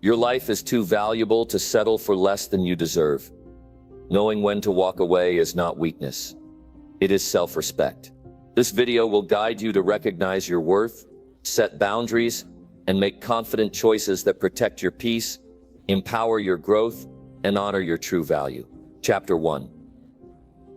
Your life is too valuable to settle for less than you deserve. Knowing when to walk away is not weakness. It is self-respect. This video will guide you to recognize your worth, set boundaries, and make confident choices that protect your peace, empower your growth, and honor your true value. Chapter 1.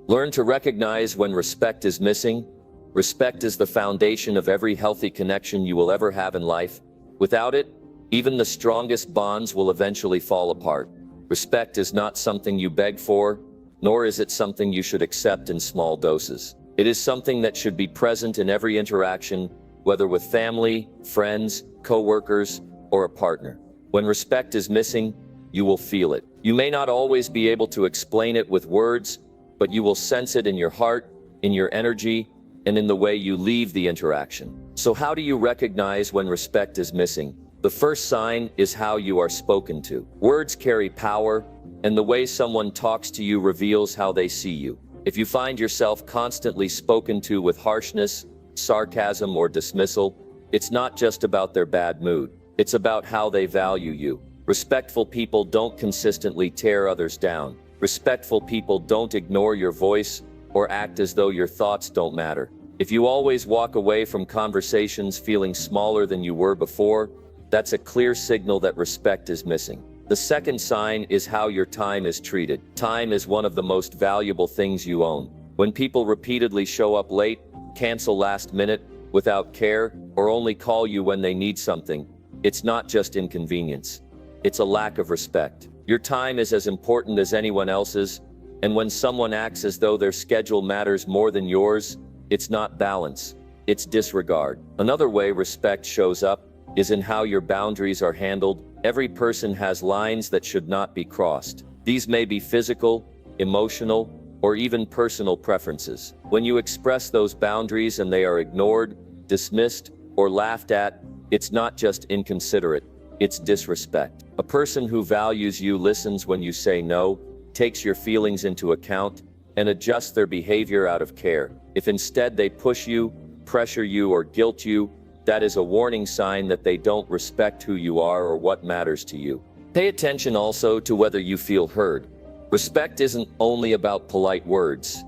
Learn to recognize when respect is missing. Respect is the foundation of every healthy connection you will ever have in life. Without it, even the strongest bonds will eventually fall apart. Respect is not something you beg for, nor is it something you should accept in small doses. It is something that should be present in every interaction, whether with family, friends, co-workers, or a partner. When respect is missing, you will feel it. You may not always be able to explain it with words, but you will sense it in your heart, in your energy, and in the way you leave the interaction. So how do you recognize when respect is missing? The first sign is how you are spoken to. Words carry power, and the way someone talks to you reveals how they see you. If you find yourself constantly spoken to with harshness, sarcasm, or dismissal, it's not just about their bad mood. It's about how they value you. Respectful people don't consistently tear others down. Respectful people don't ignore your voice or act as though your thoughts don't matter. If you always walk away from conversations feeling smaller than you were before, that's a clear signal that respect is missing. The second sign is how your time is treated. Time is one of the most valuable things you own. When people repeatedly show up late, cancel last minute, without care, or only call you when they need something, it's not just inconvenience. It's a lack of respect. Your time is as important as anyone else's, and when someone acts as though their schedule matters more than yours, it's not balance, it's disregard. Another way respect shows up is in how your boundaries are handled. Every person has lines that should not be crossed. These may be physical, emotional, or even personal preferences. When you express those boundaries and they are ignored, dismissed, or laughed at, it's not just inconsiderate, it's disrespect. A person who values you listens when you say no, takes your feelings into account, and adjusts their behavior out of care. If instead they push you, pressure you, or guilt you, that is a warning sign that they don't respect who you are or what matters to you. Pay attention also to whether you feel heard. Respect isn't only about polite words,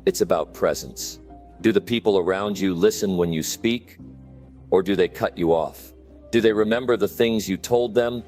it's about presence. Do the people around you listen when you speak, or do they cut you off? Do they remember the things you told them,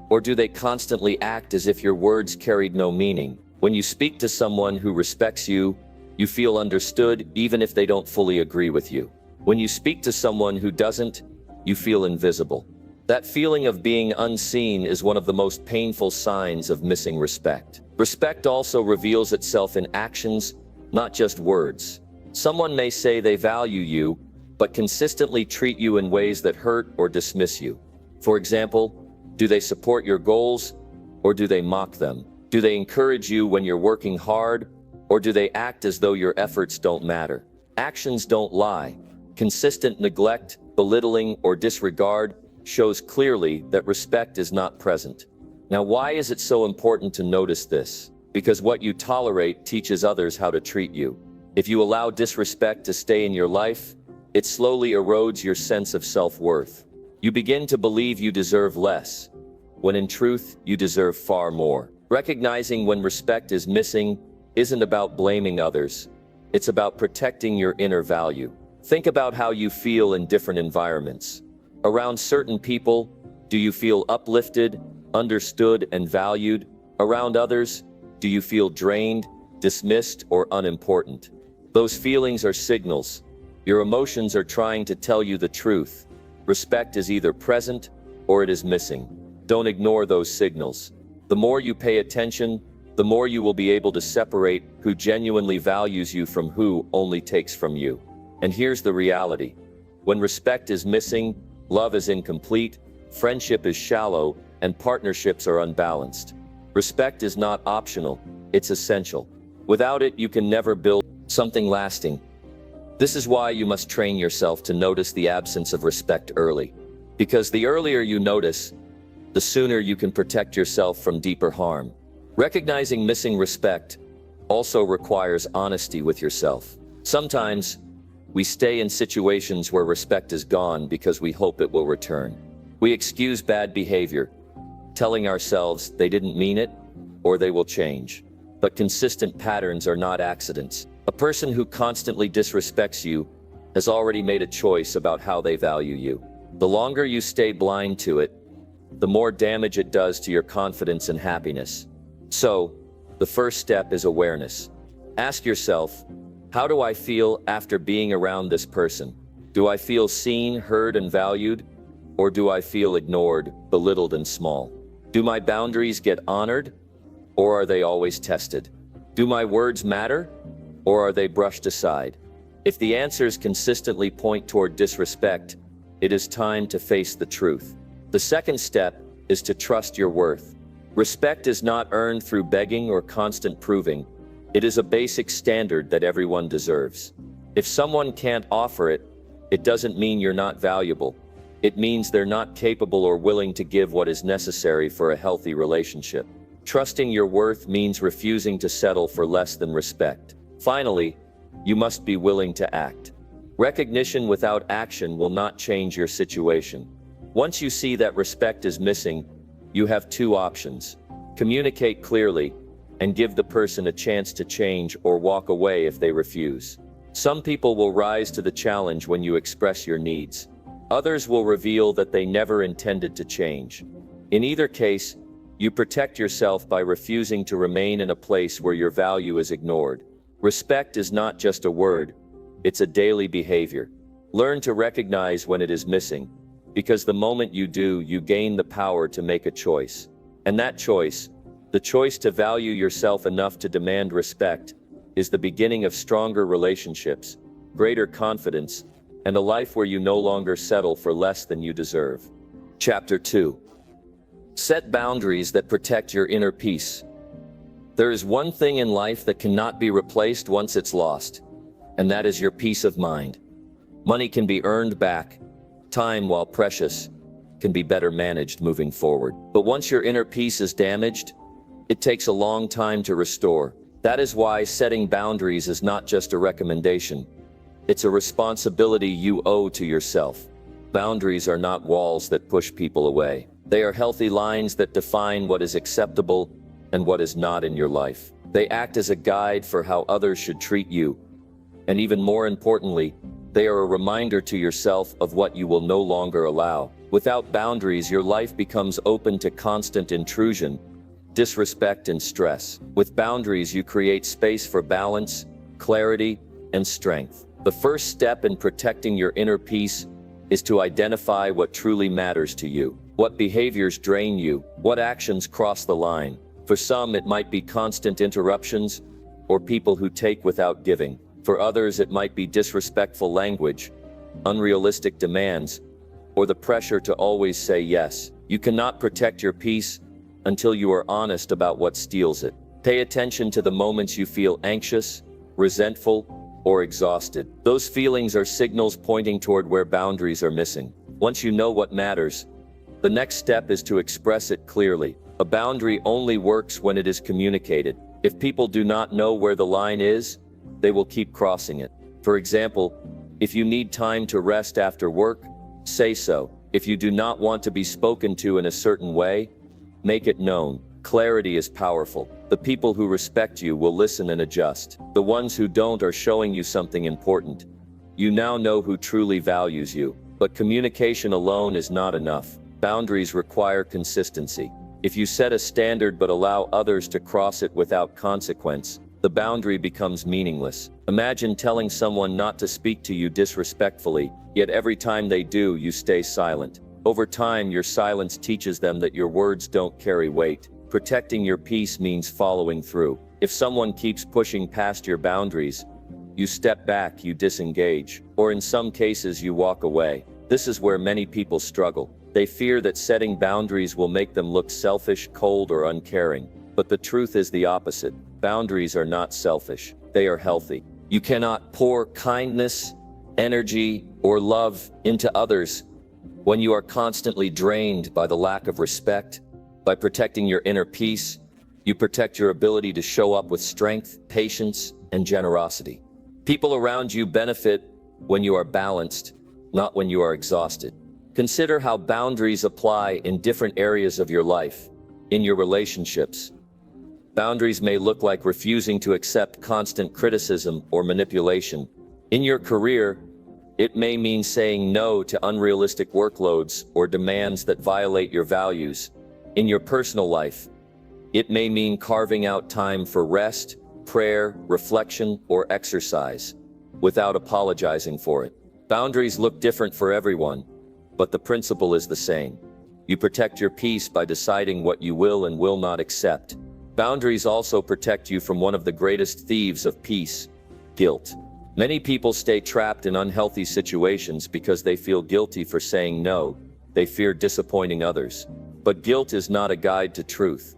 or do they constantly act as if your words carried no meaning? When you speak to someone who respects you, you feel understood even if they don't fully agree with you. When you speak to someone who doesn't, you feel invisible. That feeling of being unseen is one of the most painful signs of missing respect. Respect also reveals itself in actions, not just words. Someone may say they value you, but consistently treat you in ways that hurt or dismiss you. For example, do they support your goals, or do they mock them? Do they encourage you when you're working hard, or do they act as though your efforts don't matter? Actions don't lie. Consistent neglect, belittling, or disregard shows clearly that respect is not present. Now, why is it so important to notice this? Because what you tolerate teaches others how to treat you. If you allow disrespect to stay in your life, it slowly erodes your sense of self-worth. You begin to believe you deserve less, when in truth, you deserve far more. Recognizing when respect is missing isn't about blaming others. It's about protecting your inner value. Think about how you feel in different environments. Around certain people, do you feel uplifted, understood, and valued? Around others, do you feel drained, dismissed, or unimportant? Those feelings are signals. Your emotions are trying to tell you the truth. Respect is either present or it is missing. Don't ignore those signals. The more you pay attention, the more you will be able to separate who genuinely values you from who only takes from you. And here's the reality. When respect is missing, love is incomplete, friendship is shallow, and partnerships are unbalanced. Respect is not optional, it's essential. Without it, you can never build something lasting. This is why you must train yourself to notice the absence of respect early. Because the earlier you notice, the sooner you can protect yourself from deeper harm. Recognizing missing respect also requires honesty with yourself. Sometimes, we stay in situations where respect is gone because we hope it will return. We excuse bad behavior, telling ourselves they didn't mean it or they will change. But consistent patterns are not accidents. A person who constantly disrespects you has already made a choice about how they value you. The longer you stay blind to it, the more damage it does to your confidence and happiness. So, the first step is awareness. Ask yourself, how do I feel after being around this person? Do I feel seen, heard, and valued? Or do I feel ignored, belittled, and small? Do my boundaries get honored? Or are they always tested? Do my words matter? Or are they brushed aside? If the answers consistently point toward disrespect, it is time to face the truth. The second step is to trust your worth. Respect is not earned through begging or constant proving. It is a basic standard that everyone deserves. If someone can't offer it, it doesn't mean you're not valuable. It means they're not capable or willing to give what is necessary for a healthy relationship. Trusting your worth means refusing to settle for less than respect. Finally, you must be willing to act. Recognition without action will not change your situation. Once you see that respect is missing, you have two options. Communicate clearly and give the person a chance to change or walk away if they refuse. Some people will rise to the challenge when you express your needs. Others will reveal that they never intended to change. In either case, you protect yourself by refusing to remain in a place where your value is ignored. Respect is not just a word, it's a daily behavior. Learn to recognize when it is missing, because the moment you do, you gain the power to make a choice. And that choice, the choice to value yourself enough to demand respect, is the beginning of stronger relationships, greater confidence, and a life where you no longer settle for less than you deserve. Chapter 2. Set boundaries that protect your inner peace. There is one thing in life that cannot be replaced once it's lost, and that is your peace of mind. Money can be earned back. Time, while precious, can be better managed moving forward. But once your inner peace is damaged, it takes a long time to restore. That is why setting boundaries is not just a recommendation. It's a responsibility you owe to yourself. Boundaries are not walls that push people away. They are healthy lines that define what is acceptable and what is not in your life. They act as a guide for how others should treat you. And even more importantly, they are a reminder to yourself of what you will no longer allow. Without boundaries, your life becomes open to constant intrusion, disrespect, and stress. With boundaries, you create space for balance, clarity, and strength. The first step in protecting your inner peace is to identify what truly matters to you. What behaviors drain you? What actions cross the line? For some, it might be constant interruptions or people who take without giving. For others, it might be disrespectful language, unrealistic demands, or the pressure to always say yes. You cannot protect your peace until you are honest about what steals it. Pay attention to the moments you feel anxious, resentful, or exhausted. Those feelings are signals pointing toward where boundaries are missing. Once you know what matters, the next step is to express it clearly. A boundary only works when it is communicated. If people do not know where the line is, they will keep crossing it. For example, if you need time to rest after work, say so. If you do not want to be spoken to in a certain way, make it known. Clarity is powerful. The people who respect you will listen and adjust. The ones who don't are showing you something important. You now know who truly values you. But communication alone is not enough. Boundaries require consistency. If you set a standard but allow others to cross it without consequence, the boundary becomes meaningless. Imagine telling someone not to speak to you disrespectfully, yet every time they do, you stay silent. Over time, your silence teaches them that your words don't carry weight. Protecting your peace means following through. If someone keeps pushing past your boundaries, you step back, you disengage, or in some cases you walk away. This is where many people struggle. They fear that setting boundaries will make them look selfish, cold, or uncaring. But the truth is the opposite. Boundaries are not selfish. They are healthy. You cannot pour kindness, energy, or love into others when you are constantly drained by the lack of respect. By protecting your inner peace, you protect your ability to show up with strength, patience, and generosity. People around you benefit when you are balanced, not when you are exhausted. Consider how boundaries apply in different areas of your life. In your relationships, boundaries may look like refusing to accept constant criticism or manipulation. In your career, it may mean saying no to unrealistic workloads or demands that violate your values. In your personal life, it may mean carving out time for rest, prayer, reflection, or exercise, without apologizing for it. Boundaries look different for everyone, but the principle is the same. You protect your peace by deciding what you will and will not accept. Boundaries also protect you from one of the greatest thieves of peace: guilt. Many people stay trapped in unhealthy situations because they feel guilty for saying no. They fear disappointing others. But guilt is not a guide to truth.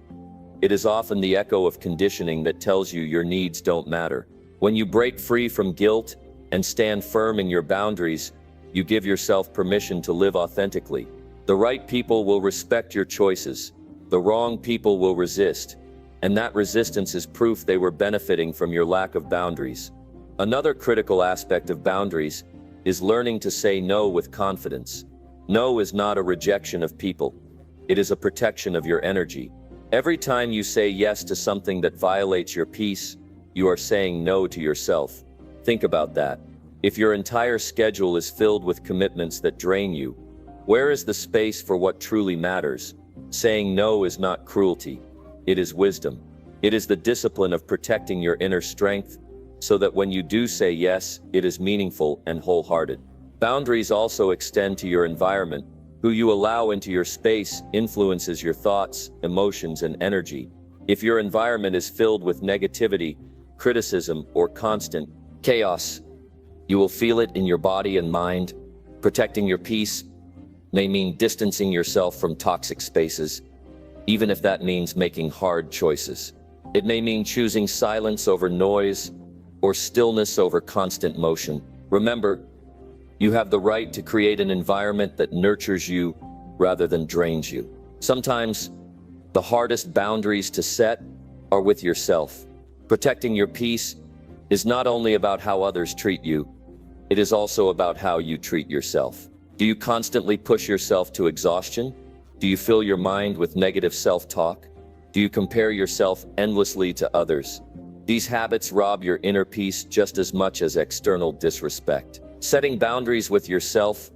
It is often the echo of conditioning that tells you your needs don't matter. When you break free from guilt and stand firm in your boundaries, you give yourself permission to live authentically. The right people will respect your choices. The wrong people will resist. And that resistance is proof they were benefiting from your lack of boundaries. Another critical aspect of boundaries is learning to say no with confidence. No is not a rejection of people. It is a protection of your energy. Every time you say yes to something that violates your peace, you are saying no to yourself. Think about that. If your entire schedule is filled with commitments that drain you, where is the space for what truly matters? Saying no is not cruelty. It is wisdom. It is the discipline of protecting your inner strength, so that when you do say yes, it is meaningful and wholehearted. Boundaries also extend to your environment. Who you allow into your space influences your thoughts, emotions, and energy. If your environment is filled with negativity, criticism, or constant chaos, you will feel it in your body and mind. Protecting your peace may mean distancing yourself from toxic spaces, even if that means making hard choices. It may mean choosing silence over noise, or stillness over constant motion. Remember, you have the right to create an environment that nurtures you rather than drains you. Sometimes, the hardest boundaries to set are with yourself. Protecting your peace is not only about how others treat you, it is also about how you treat yourself. Do you constantly push yourself to exhaustion? Do you fill your mind with negative self-talk? Do you compare yourself endlessly to others? These habits rob your inner peace just as much as external disrespect. Setting boundaries with yourself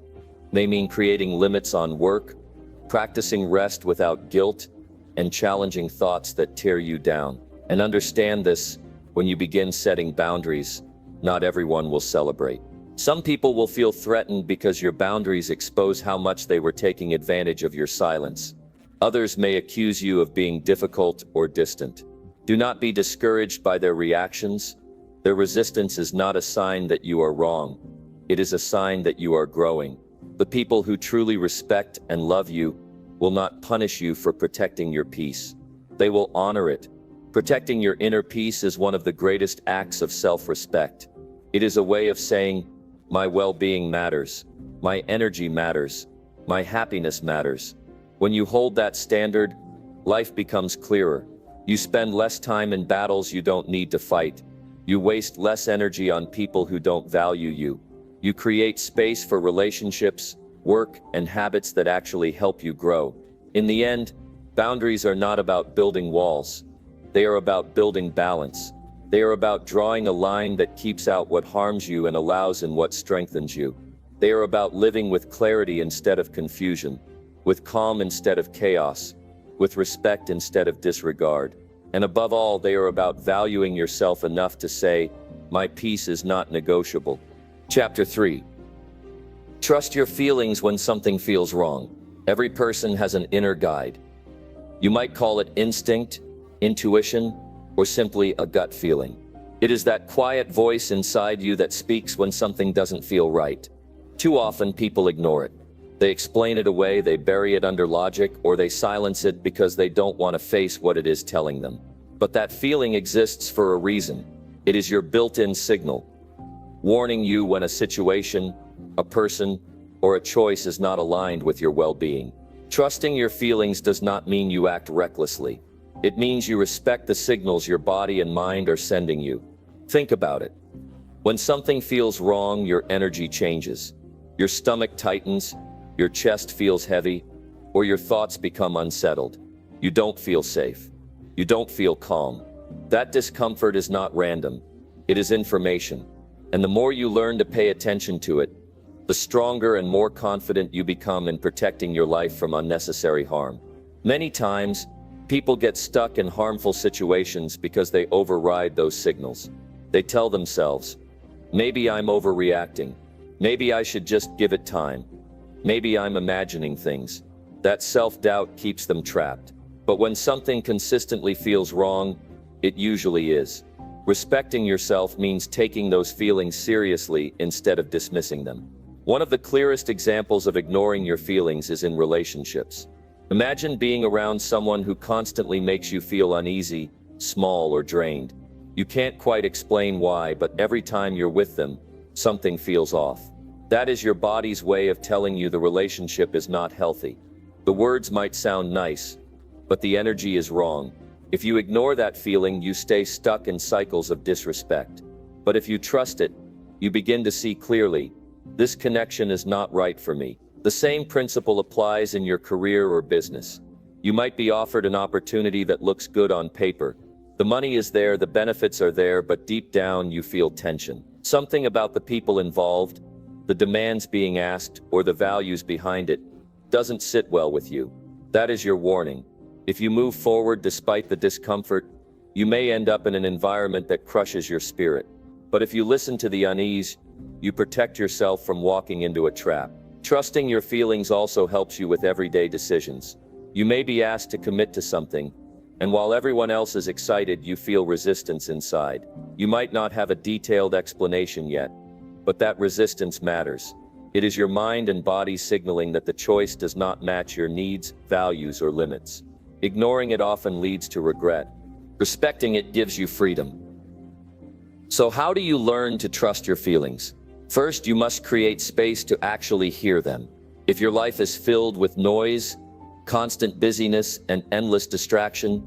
may mean creating limits on work, practicing rest without guilt, and challenging thoughts that tear you down. And understand this: when you begin setting boundaries, not everyone will celebrate. Some people will feel threatened because your boundaries expose how much they were taking advantage of your silence. Others may accuse you of being difficult or distant. Do not be discouraged by their reactions. Their resistance is not a sign that you are wrong. It is a sign that you are growing. The people who truly respect and love you will not punish you for protecting your peace. They will honor it. Protecting your inner peace is one of the greatest acts of self-respect. It is a way of saying, my well-being matters, my energy matters, my happiness matters. When you hold that standard, life becomes clearer. You spend less time in battles you don't need to fight. You waste less energy on people who don't value you. You create space for relationships, work, and habits that actually help you grow. In the end, boundaries are not about building walls. They are about building balance. They are about drawing a line that keeps out what harms you and allows in what strengthens you. They are about living with clarity instead of confusion, with calm instead of chaos, with respect instead of disregard. And above all, they are about valuing yourself enough to say, my peace is not negotiable. Chapter 3. Trust your feelings when something feels wrong. Every person has an inner guide. You might call it instinct, intuition, or simply a gut feeling. It is that quiet voice inside you that speaks when something doesn't feel right. Too often people ignore it. They explain it away, they bury it under logic, or they silence it because they don't want to face what it is telling them. But that feeling exists for a reason. It is your built-in signal, warning you when a situation, a person, or a choice is not aligned with your well-being. Trusting your feelings does not mean you act recklessly. It means you respect the signals your body and mind are sending you. Think about it. When something feels wrong, your energy changes. Your stomach tightens, your chest feels heavy, or your thoughts become unsettled. You don't feel safe. You don't feel calm. That discomfort is not random. It is information. And the more you learn to pay attention to it, the stronger and more confident you become in protecting your life from unnecessary harm. Many times, people get stuck in harmful situations because they override those signals. They tell themselves, maybe I'm overreacting. Maybe I should just give it time. Maybe I'm imagining things. That self-doubt keeps them trapped. But when something consistently feels wrong, it usually is. Respecting yourself means taking those feelings seriously instead of dismissing them. One of the clearest examples of ignoring your feelings is in relationships. Imagine being around someone who constantly makes you feel uneasy, small, or drained. You can't quite explain why, but every time you're with them, something feels off. That is your body's way of telling you the relationship is not healthy. The words might sound nice, but the energy is wrong. If you ignore that feeling, you stay stuck in cycles of disrespect. But if you trust it, you begin to see clearly, this connection is not right for me. The same principle applies in your career or business. You might be offered an opportunity that looks good on paper. The money is there, the benefits are there, but deep down you feel tension. Something about the people involved, the demands being asked, or the values behind it, doesn't sit well with you. That is your warning. If you move forward despite the discomfort, you may end up in an environment that crushes your spirit. But if you listen to the unease, you protect yourself from walking into a trap. Trusting your feelings also helps you with everyday decisions. You may be asked to commit to something, and while everyone else is excited, you feel resistance inside. You might not have a detailed explanation yet, but that resistance matters. It is your mind and body signaling that the choice does not match your needs, values, or limits. Ignoring it often leads to regret. Respecting it gives you freedom. So how do you learn to trust your feelings? First, you must create space to actually hear them. If your life is filled with noise, constant busyness, and endless distraction,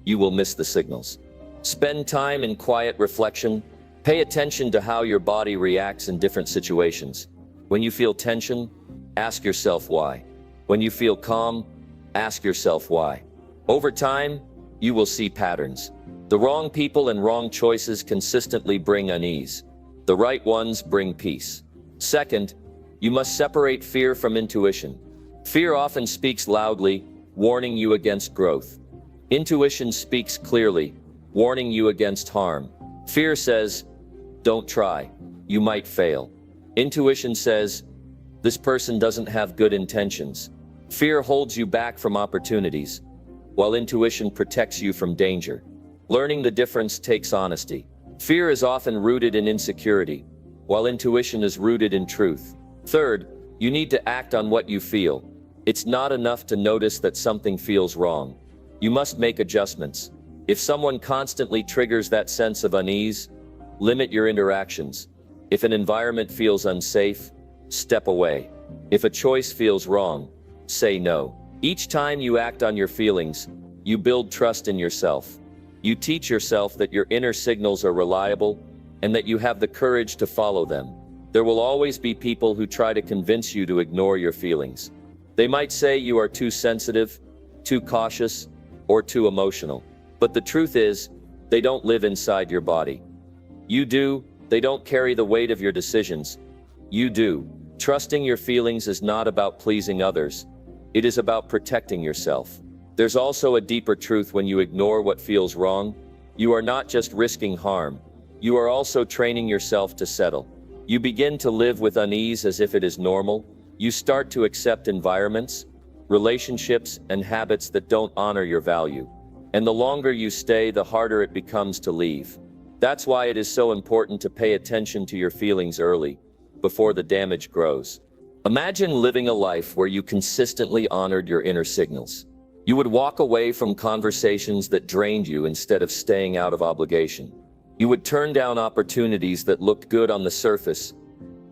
you will miss the signals. Spend time in quiet reflection. Pay attention to how your body reacts in different situations. When you feel tension, ask yourself why. When you feel calm, ask yourself why. Over time, you will see patterns. The wrong people and wrong choices consistently bring unease. The right ones bring peace. Second, you must separate fear from intuition. Fear often speaks loudly, warning you against growth. Intuition speaks clearly, warning you against harm. Fear says, don't try, you might fail. Intuition says, this person doesn't have good intentions. Fear holds you back from opportunities, while intuition protects you from danger. Learning the difference takes honesty. Fear is often rooted in insecurity, while intuition is rooted in truth. Third, you need to act on what you feel. It's not enough to notice that something feels wrong. You must make adjustments. If someone constantly triggers that sense of unease, limit your interactions. If an environment feels unsafe, step away. If a choice feels wrong, say no. Each time you act on your feelings, you build trust in yourself. You teach yourself that your inner signals are reliable and that you have the courage to follow them. There will always be people who try to convince you to ignore your feelings. They might say you are too sensitive, too cautious, or too emotional. But the truth is, they don't live inside your body. You do. They don't carry the weight of your decisions. You do. Trusting your feelings is not about pleasing others. It is about protecting yourself. There's also a deeper truth when you ignore what feels wrong. You are not just risking harm. You are also training yourself to settle. You begin to live with unease as if it is normal. You start to accept environments, relationships, and habits that don't honor your value. And the longer you stay, the harder it becomes to leave. That's why it is so important to pay attention to your feelings early, before the damage grows. Imagine living a life where you consistently honored your inner signals. You would walk away from conversations that drained you instead of staying out of obligation. You would turn down opportunities that looked good on the surface,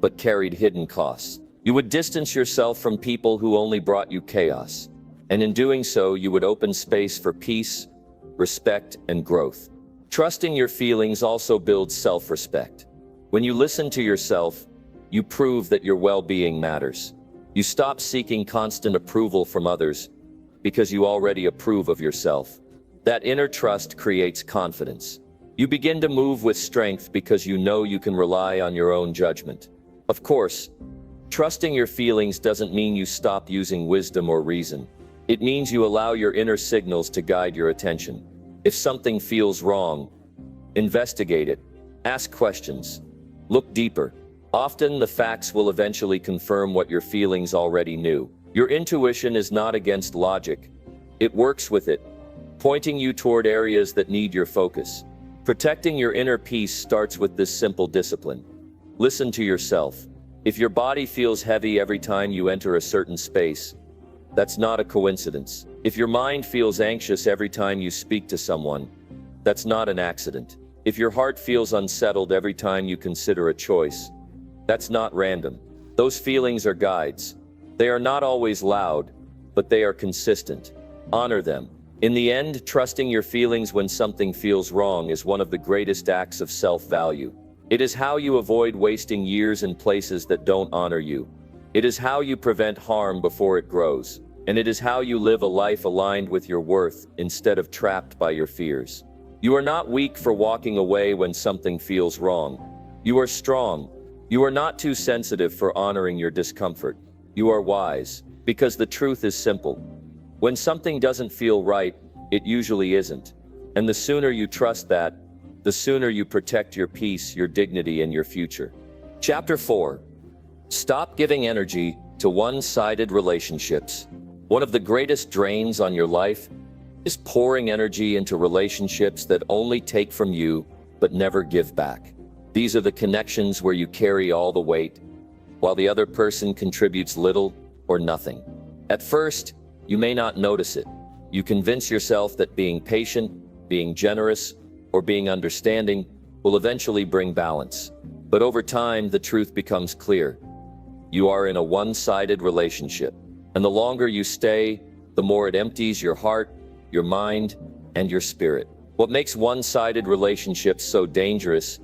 but carried hidden costs. You would distance yourself from people who only brought you chaos. And in doing so, you would open space for peace, respect, and growth. Trusting your feelings also builds self-respect. When you listen to yourself, you prove that your well-being matters. You stop seeking constant approval from others, because you already approve of yourself. That inner trust creates confidence. You begin to move with strength because you know you can rely on your own judgment. Of course, trusting your feelings doesn't mean you stop using wisdom or reason. It means you allow your inner signals to guide your attention. If something feels wrong, investigate it. Ask questions. Look deeper. Often, the facts will eventually confirm what your feelings already knew. Your intuition is not against logic. It works with it, pointing you toward areas that need your focus. Protecting your inner peace starts with this simple discipline. Listen to yourself. If your body feels heavy every time you enter a certain space, that's not a coincidence. If your mind feels anxious every time you speak to someone, that's not an accident. If your heart feels unsettled every time you consider a choice, that's not random. Those feelings are guides. They are not always loud, but they are consistent. Honor them. In the end, trusting your feelings when something feels wrong is one of the greatest acts of self-value. It is how you avoid wasting years in places that don't honor you. It is how you prevent harm before it grows. And it is how you live a life aligned with your worth instead of trapped by your fears. You are not weak for walking away when something feels wrong. You are strong. You are not too sensitive for honoring your discomfort. You are wise, because the truth is simple. When something doesn't feel right, it usually isn't. And the sooner you trust that, the sooner you protect your peace, your dignity, and your future. Chapter 4. Stop giving energy to one-sided relationships. One of the greatest drains on your life is pouring energy into relationships that only take from you but never give back. These are the connections where you carry all the weight, while the other person contributes little or nothing. At first, you may not notice it. You convince yourself that being patient, being generous, or being understanding will eventually bring balance. But over time, the truth becomes clear. You are in a one-sided relationship, and the longer you stay, the more it empties your heart, your mind, and your spirit. What makes one-sided relationships so dangerous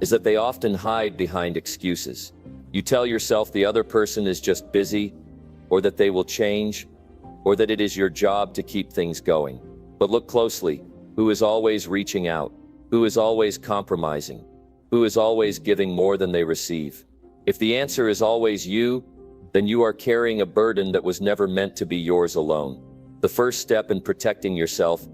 is that they often hide behind excuses. You tell yourself the other person is just busy, or that they will change, or that it is your job to keep things going. But look closely. Who is always reaching out? Who is always compromising? Who is always giving more than they receive? If the answer is always you, then you are carrying a burden that was never meant to be yours alone. The first step in protecting yourself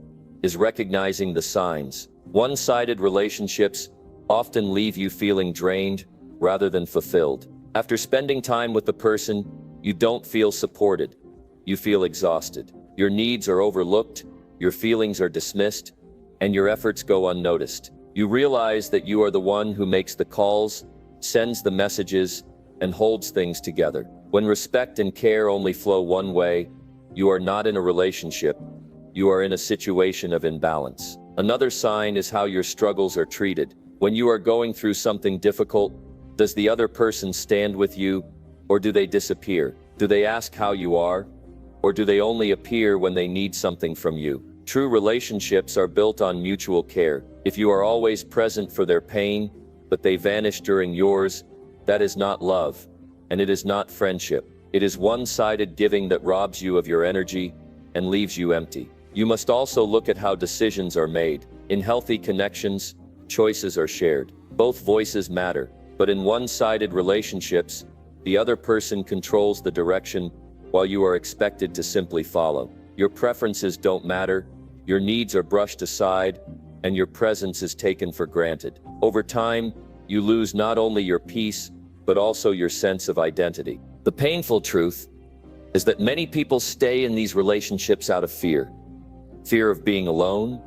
is recognizing the signs. One-sided relationships often leave you feeling drained rather than fulfilled. After spending time with the person, you don't feel supported. You feel exhausted. Your needs are overlooked, your feelings are dismissed, and your efforts go unnoticed. You realize that you are the one who makes the calls, sends the messages, and holds things together. When respect and care only flow one way, you are not in a relationship. You are in a situation of imbalance. Another sign is how your struggles are treated. When you are going through something difficult, does the other person stand with you, or do they disappear? Do they ask how you are? Or do they only appear when they need something from you? True relationships are built on mutual care. If you are always present for their pain, but they vanish during yours, that is not love, and it is not friendship. It is one-sided giving that robs you of your energy and leaves you empty. You must also look at how decisions are made. In healthy connections, choices are shared. Both voices matter, but in one-sided relationships, the other person controls the direction while you are expected to simply follow. Your preferences don't matter, your needs are brushed aside, and your presence is taken for granted. Over time, you lose not only your peace, but also your sense of identity. The painful truth is that many people stay in these relationships out of fear. Fear of being alone,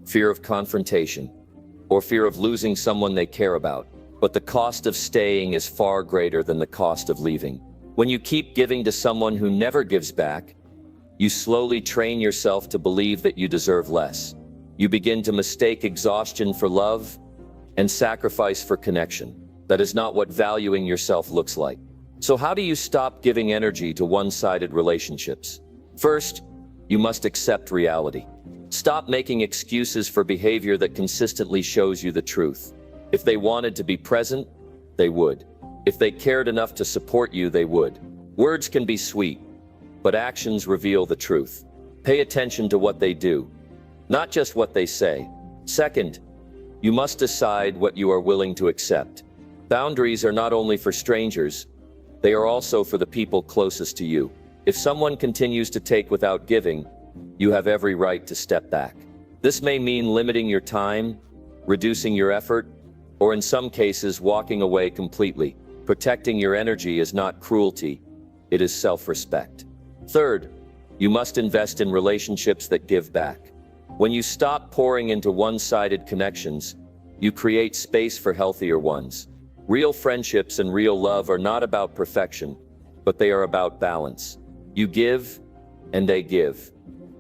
fear of confrontation, or fear of losing someone they care about. But the cost of staying is far greater than the cost of leaving. When you keep giving to someone who never gives back, you slowly train yourself to believe that you deserve less. You begin to mistake exhaustion for love and sacrifice for connection. That is not what valuing yourself looks like. So how do you stop giving energy to one-sided relationships? First, you must accept reality. Stop making excuses for behavior that consistently shows you the truth. If they wanted to be present, they would. If they cared enough to support you, they would. Words can be sweet, but actions reveal the truth. Pay attention to what they do, not just what they say. Second, you must decide what you are willing to accept. Boundaries are not only for strangers, they are also for the people closest to you. If someone continues to take without giving, you have every right to step back. This may mean limiting your time, reducing your effort, or in some cases, walking away completely. Protecting your energy is not cruelty, it is self-respect. Third, you must invest in relationships that give back. When you stop pouring into one-sided connections, you create space for healthier ones. Real friendships and real love are not about perfection, but they are about balance. You give, and they give.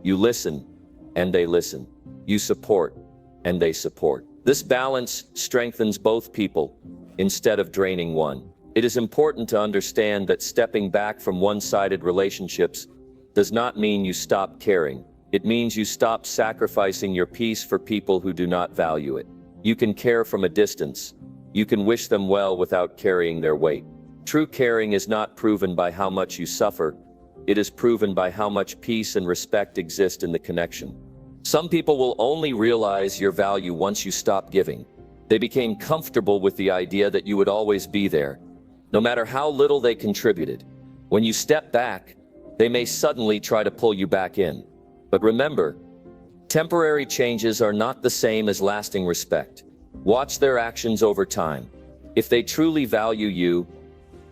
You listen, and they listen. You support, and they support. This balance strengthens both people, instead of draining one. It is important to understand that stepping back from one-sided relationships does not mean you stop caring. It means you stop sacrificing your peace for people who do not value it. You can care from a distance. You can wish them well without carrying their weight. True caring is not proven by how much you suffer. It is proven by how much peace and respect exist in the connection. Some people will only realize your value once you stop giving. They became comfortable with the idea that you would always be there, no matter how little they contributed. When you step back, they may suddenly try to pull you back in. But remember, temporary changes are not the same as lasting respect. Watch their actions over time. If they truly value you,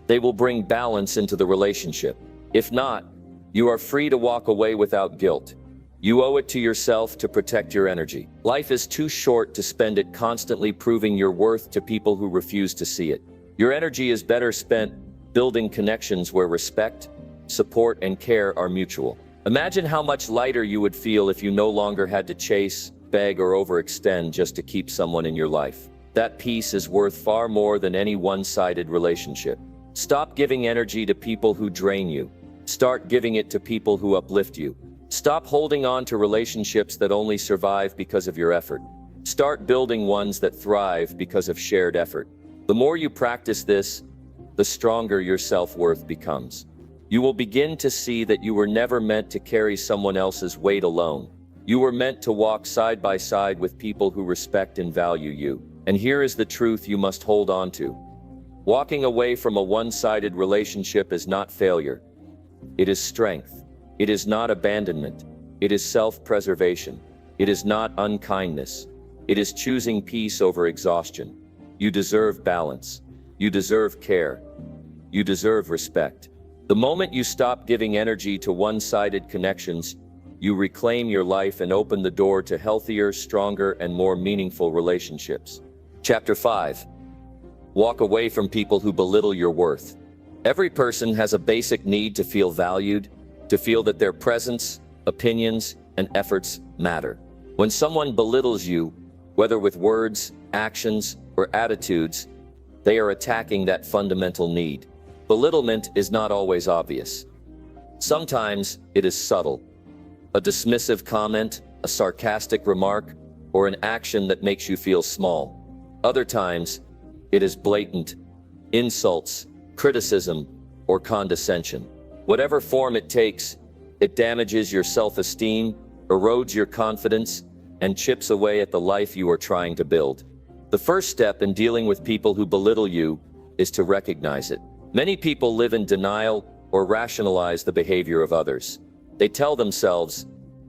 they will bring balance into the relationship. If not, you are free to walk away without guilt. You owe it to yourself to protect your energy. Life is too short to spend it constantly proving your worth to people who refuse to see it. Your energy is better spent building connections where respect, support, and care are mutual. Imagine how much lighter you would feel if you no longer had to chase, beg, or overextend just to keep someone in your life. That peace is worth far more than any one-sided relationship. Stop giving energy to people who drain you. Start giving it to people who uplift you. Stop holding on to relationships that only survive because of your effort. Start building ones that thrive because of shared effort. The more you practice this, the stronger your self-worth becomes. You will begin to see that you were never meant to carry someone else's weight alone. You were meant to walk side by side with people who respect and value you. And here is the truth you must hold on to. Walking away from a one-sided relationship is not failure. It is strength. It is not abandonment. It is self-preservation. It is not unkindness. It is choosing peace over exhaustion. You deserve balance. You deserve care. You deserve respect. The moment you stop giving energy to one-sided connections, you reclaim your life and open the door to healthier, stronger, and more meaningful relationships. Chapter 5. Walk away from people who belittle your worth. Every person has a basic need to feel valued, to feel that their presence, opinions, and efforts matter. When someone belittles you, whether with words, actions, or attitudes, they are attacking that fundamental need. Belittlement is not always obvious. Sometimes it is subtle. A dismissive comment, a sarcastic remark, or an action that makes you feel small. Other times, it is blatant, insults, criticism, or condescension. Whatever form it takes, it damages your self-esteem, erodes your confidence, and chips away at the life you are trying to build. The first step in dealing with people who belittle you is to recognize it. Many people live in denial or rationalize the behavior of others. They tell themselves,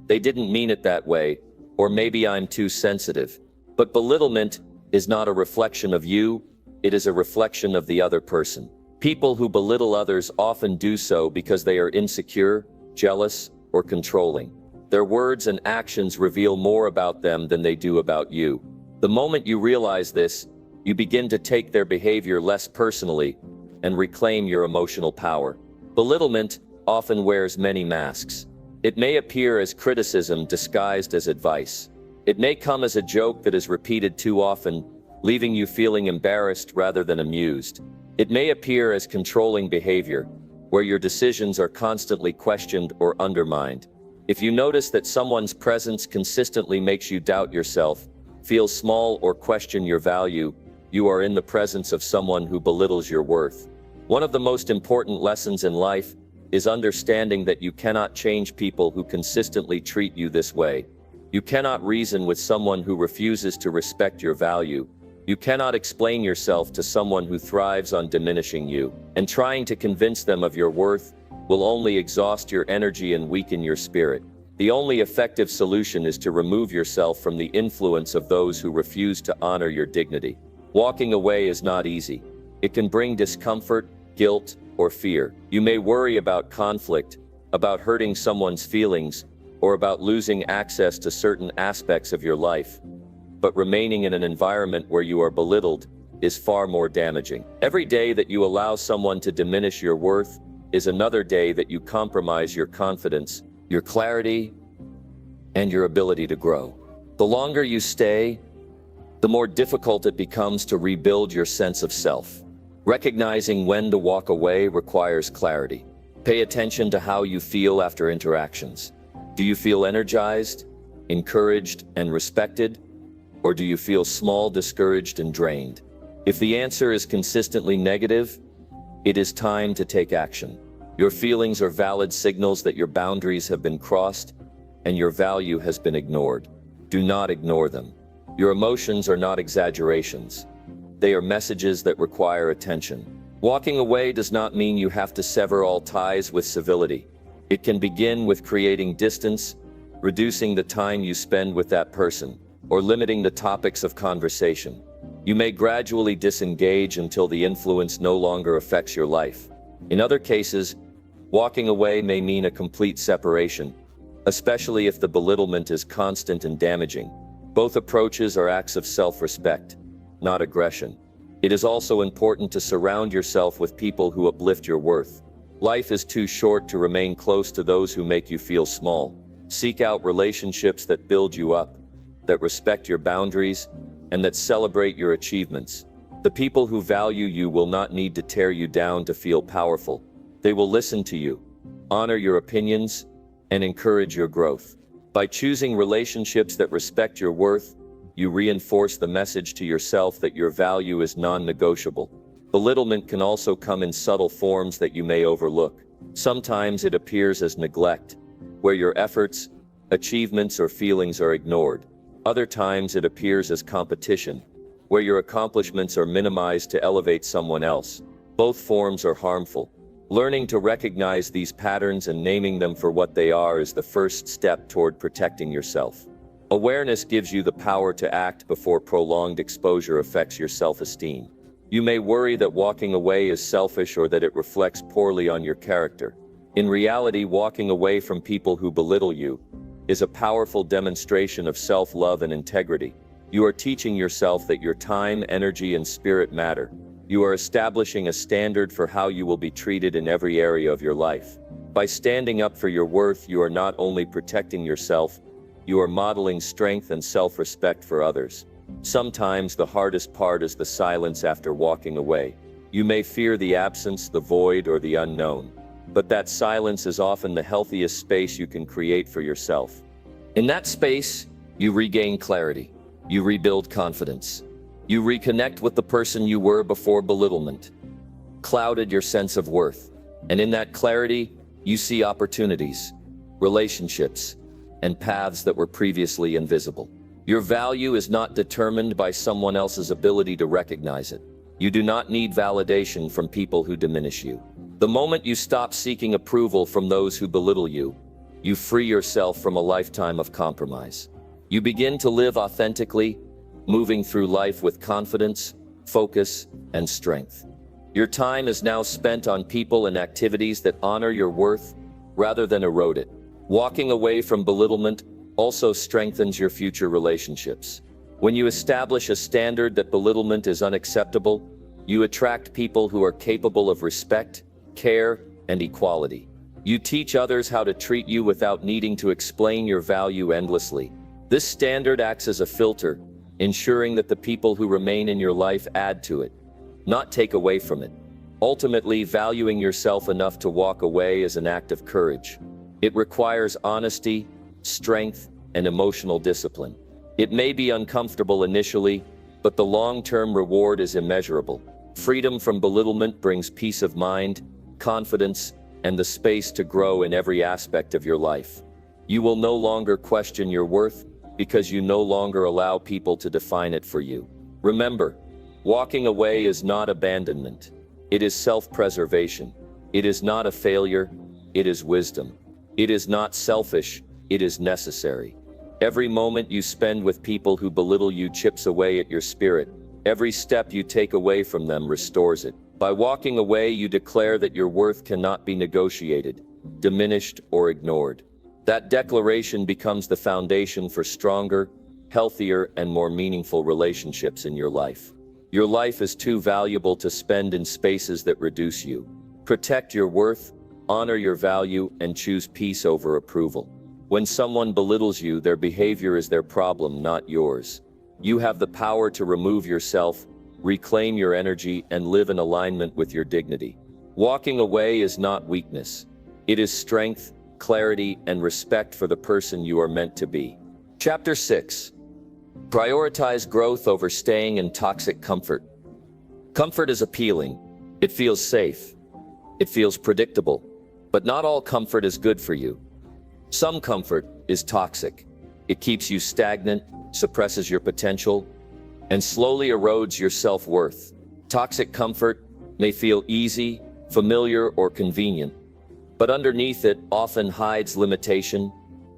they didn't mean it that way, or maybe I'm too sensitive. But belittlement is not a reflection of you, it is a reflection of the other person. People who belittle others often do so because they are insecure, jealous, or controlling. Their words and actions reveal more about them than they do about you. The moment you realize this, you begin to take their behavior less personally and reclaim your emotional power. Belittlement often wears many masks. It may appear as criticism disguised as advice. It may come as a joke that is repeated too often, leaving you feeling embarrassed rather than amused. It may appear as controlling behavior, where your decisions are constantly questioned or undermined. If you notice that someone's presence consistently makes you doubt yourself, feel small, or question your value, you are in the presence of someone who belittles your worth. One of the most important lessons in life is understanding that you cannot change people who consistently treat you this way. You cannot reason with someone who refuses to respect your value. You cannot explain yourself to someone who thrives on diminishing you, and trying to convince them of your worth will only exhaust your energy and weaken your spirit. The only effective solution is to remove yourself from the influence of those who refuse to honor your dignity. Walking away is not easy. It can bring discomfort, guilt, or fear. You may worry about conflict, about hurting someone's feelings, or about losing access to certain aspects of your life. But remaining in an environment where you are belittled is far more damaging. Every day that you allow someone to diminish your worth is another day that you compromise your confidence, your clarity, and your ability to grow. The longer you stay, the more difficult it becomes to rebuild your sense of self. Recognizing when to walk away requires clarity. Pay attention to how you feel after interactions. Do you feel energized, encouraged, and respected? Or do you feel small, discouraged, and drained? If the answer is consistently negative, it is time to take action. Your feelings are valid signals that your boundaries have been crossed and your value has been ignored. Do not ignore them. Your emotions are not exaggerations. They are messages that require attention. Walking away does not mean you have to sever all ties with civility. It can begin with creating distance, reducing the time you spend with that person, or limiting the topics of conversation. You may gradually disengage until the influence no longer affects your life. In other cases, walking away may mean a complete separation, especially if the belittlement is constant and damaging. Both approaches are acts of self-respect, not aggression. It is also important to surround yourself with people who uplift your worth. Life is too short to remain close to those who make you feel small. Seek out relationships that build you up, that respect your boundaries, and that celebrate your achievements. The people who value you will not need to tear you down to feel powerful. They will listen to you, honor your opinions, and encourage your growth. By choosing relationships that respect your worth, you reinforce the message to yourself that your value is non-negotiable. Belittlement can also come in subtle forms that you may overlook. Sometimes it appears as neglect, where your efforts, achievements, or feelings are ignored. Other times it appears as competition, where your accomplishments are minimized to elevate someone else. Both forms are harmful. Learning to recognize these patterns and naming them for what they are is the first step toward protecting yourself. Awareness gives you the power to act before prolonged exposure affects your self-esteem. You may worry that walking away is selfish or that it reflects poorly on your character. In reality, walking away from people who belittle you is a powerful demonstration of self-love and integrity. You are teaching yourself that your time, energy, and spirit matter. You are establishing a standard for how you will be treated in every area of your life. By standing up for your worth, you are not only protecting yourself, you are modeling strength and self-respect for others. Sometimes the hardest part is the silence after walking away. You may fear the absence, the void, or the unknown, but that silence is often the healthiest space you can create for yourself. In that space, you regain clarity. You rebuild confidence. You reconnect with the person you were before belittlement clouded your sense of worth. And in that clarity, you see opportunities, relationships, and paths that were previously invisible. Your value is not determined by someone else's ability to recognize it. You do not need validation from people who diminish you. The moment you stop seeking approval from those who belittle you, you free yourself from a lifetime of compromise. You begin to live authentically, moving through life with confidence, focus, and strength. Your time is now spent on people and activities that honor your worth rather than erode it. Walking away from belittlement also strengthens your future relationships. When you establish a standard that belittlement is unacceptable, you attract people who are capable of respect, care, and equality. You teach others how to treat you without needing to explain your value endlessly. This standard acts as a filter, ensuring that the people who remain in your life add to it, not take away from it. Ultimately, valuing yourself enough to walk away is an act of courage. It requires honesty, strength, and emotional discipline. It may be uncomfortable initially, but the long-term reward is immeasurable. Freedom from belittlement brings peace of mind, confidence, and the space to grow in every aspect of your life. You will no longer question your worth because you no longer allow people to define it for you. Remember, walking away is not abandonment. It is self-preservation. It is not a failure. It is wisdom. It is not selfish. It is necessary. Every moment you spend with people who belittle you chips away at your spirit. Every step you take away from them restores it. By walking away, you declare that your worth cannot be negotiated, diminished, or ignored. That declaration becomes the foundation for stronger, healthier, and more meaningful relationships in your life. Your life is too valuable to spend in spaces that reduce you. Protect your worth, honor your value, and choose peace over approval. When someone belittles you, their behavior is their problem, not yours. You have the power to remove yourself, reclaim your energy, and live in alignment with your dignity. Walking away is not weakness. It is strength, clarity, and respect for the person you are meant to be. Chapter 6. Prioritize growth over staying in toxic comfort. Comfort is appealing. It feels safe. It feels predictable. But not all comfort is good for you. Some comfort is toxic. It keeps you stagnant, suppresses your potential, and slowly erodes your self-worth. Toxic comfort may feel easy, familiar, or convenient, but underneath it often hides limitation,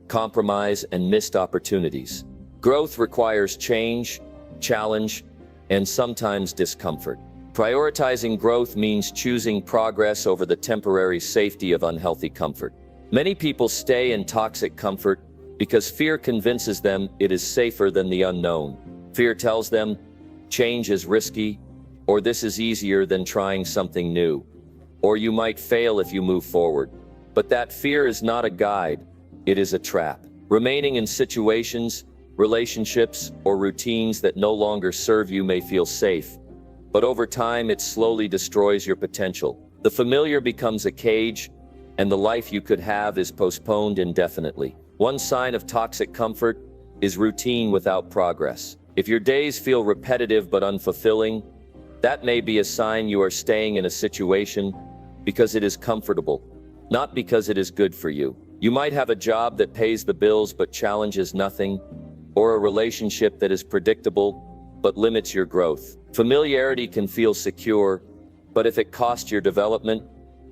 compromise, and missed opportunities. Growth requires change, challenge, and sometimes discomfort. Prioritizing growth means choosing progress over the temporary safety of unhealthy comfort. Many people stay in toxic comfort because fear convinces them it is safer than the unknown. Fear tells them change is risky, or this is easier than trying something new, or you might fail if you move forward. But that fear is not a guide, it is a trap. Remaining in situations, relationships, or routines that no longer serve you may feel safe, but over time it slowly destroys your potential. The familiar becomes a cage, and the life you could have is postponed indefinitely. One sign of toxic comfort is routine without progress. If your days feel repetitive but unfulfilling, that may be a sign you are staying in a situation because it is comfortable, not because it is good for you. You might have a job that pays the bills but challenges nothing, or a relationship that is predictable but limits your growth. Familiarity can feel secure, but if it costs your development,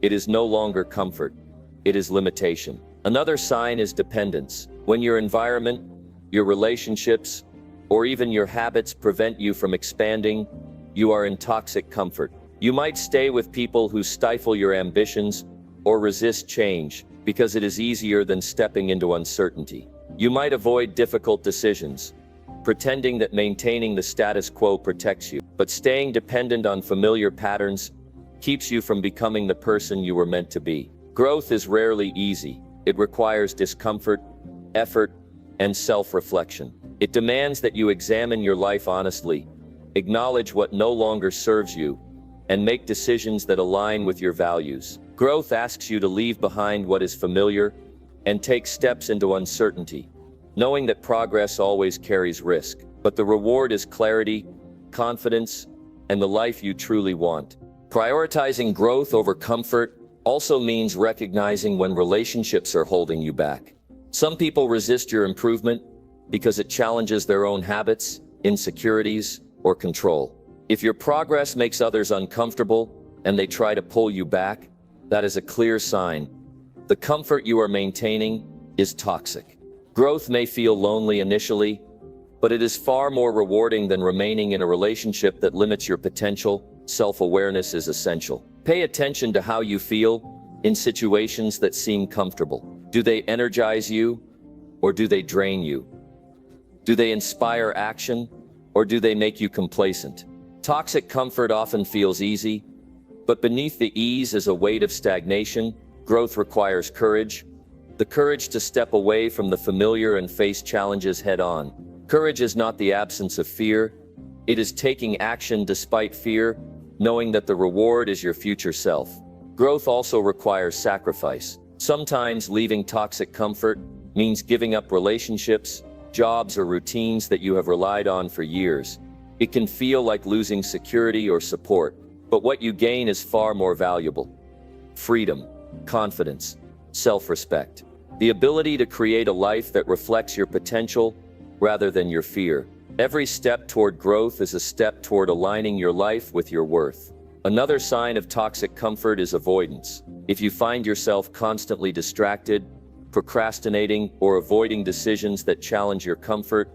it is no longer comfort, it is limitation. Another sign is dependence. When your environment, your relationships, or even your habits prevent you from expanding, you are in toxic comfort. You might stay with people who stifle your ambitions or resist change because it is easier than stepping into uncertainty. You might avoid difficult decisions, pretending that maintaining the status quo protects you, but staying dependent on familiar patterns keeps you from becoming the person you were meant to be. Growth is rarely easy. It requires discomfort, effort, and self-reflection. It demands that you examine your life honestly, acknowledge what no longer serves you, and make decisions that align with your values. Growth asks you to leave behind what is familiar and take steps into uncertainty, knowing that progress always carries risk, but the reward is clarity, confidence, and the life you truly want. Prioritizing growth over comfort also means recognizing when relationships are holding you back. Some people resist your improvement because it challenges their own habits, insecurities, or control. If your progress makes others uncomfortable and they try to pull you back, that is a clear sign. The comfort you are maintaining is toxic. Growth may feel lonely initially, but it is far more rewarding than remaining in a relationship that limits your potential. Self-awareness is essential. Pay attention to how you feel in situations that seem comfortable. Do they energize you, or do they drain you? Do they inspire action, or do they make you complacent? Toxic comfort often feels easy, but beneath the ease is a weight of stagnation. Growth requires courage, the courage to step away from the familiar and face challenges head-on. Courage is not the absence of fear, it is taking action despite fear, knowing that the reward is your future self. Growth also requires sacrifice. Sometimes leaving toxic comfort means giving up relationships, jobs, or routines that you have relied on for years. It can feel like losing security or support, but what you gain is far more valuable. Freedom. confidence, self-respect. The ability to create a life that reflects your potential rather than your fear. Every step toward growth is a step toward aligning your life with your worth. Another sign of toxic comfort is avoidance. If you find yourself constantly distracted, procrastinating, or avoiding decisions that challenge your comfort,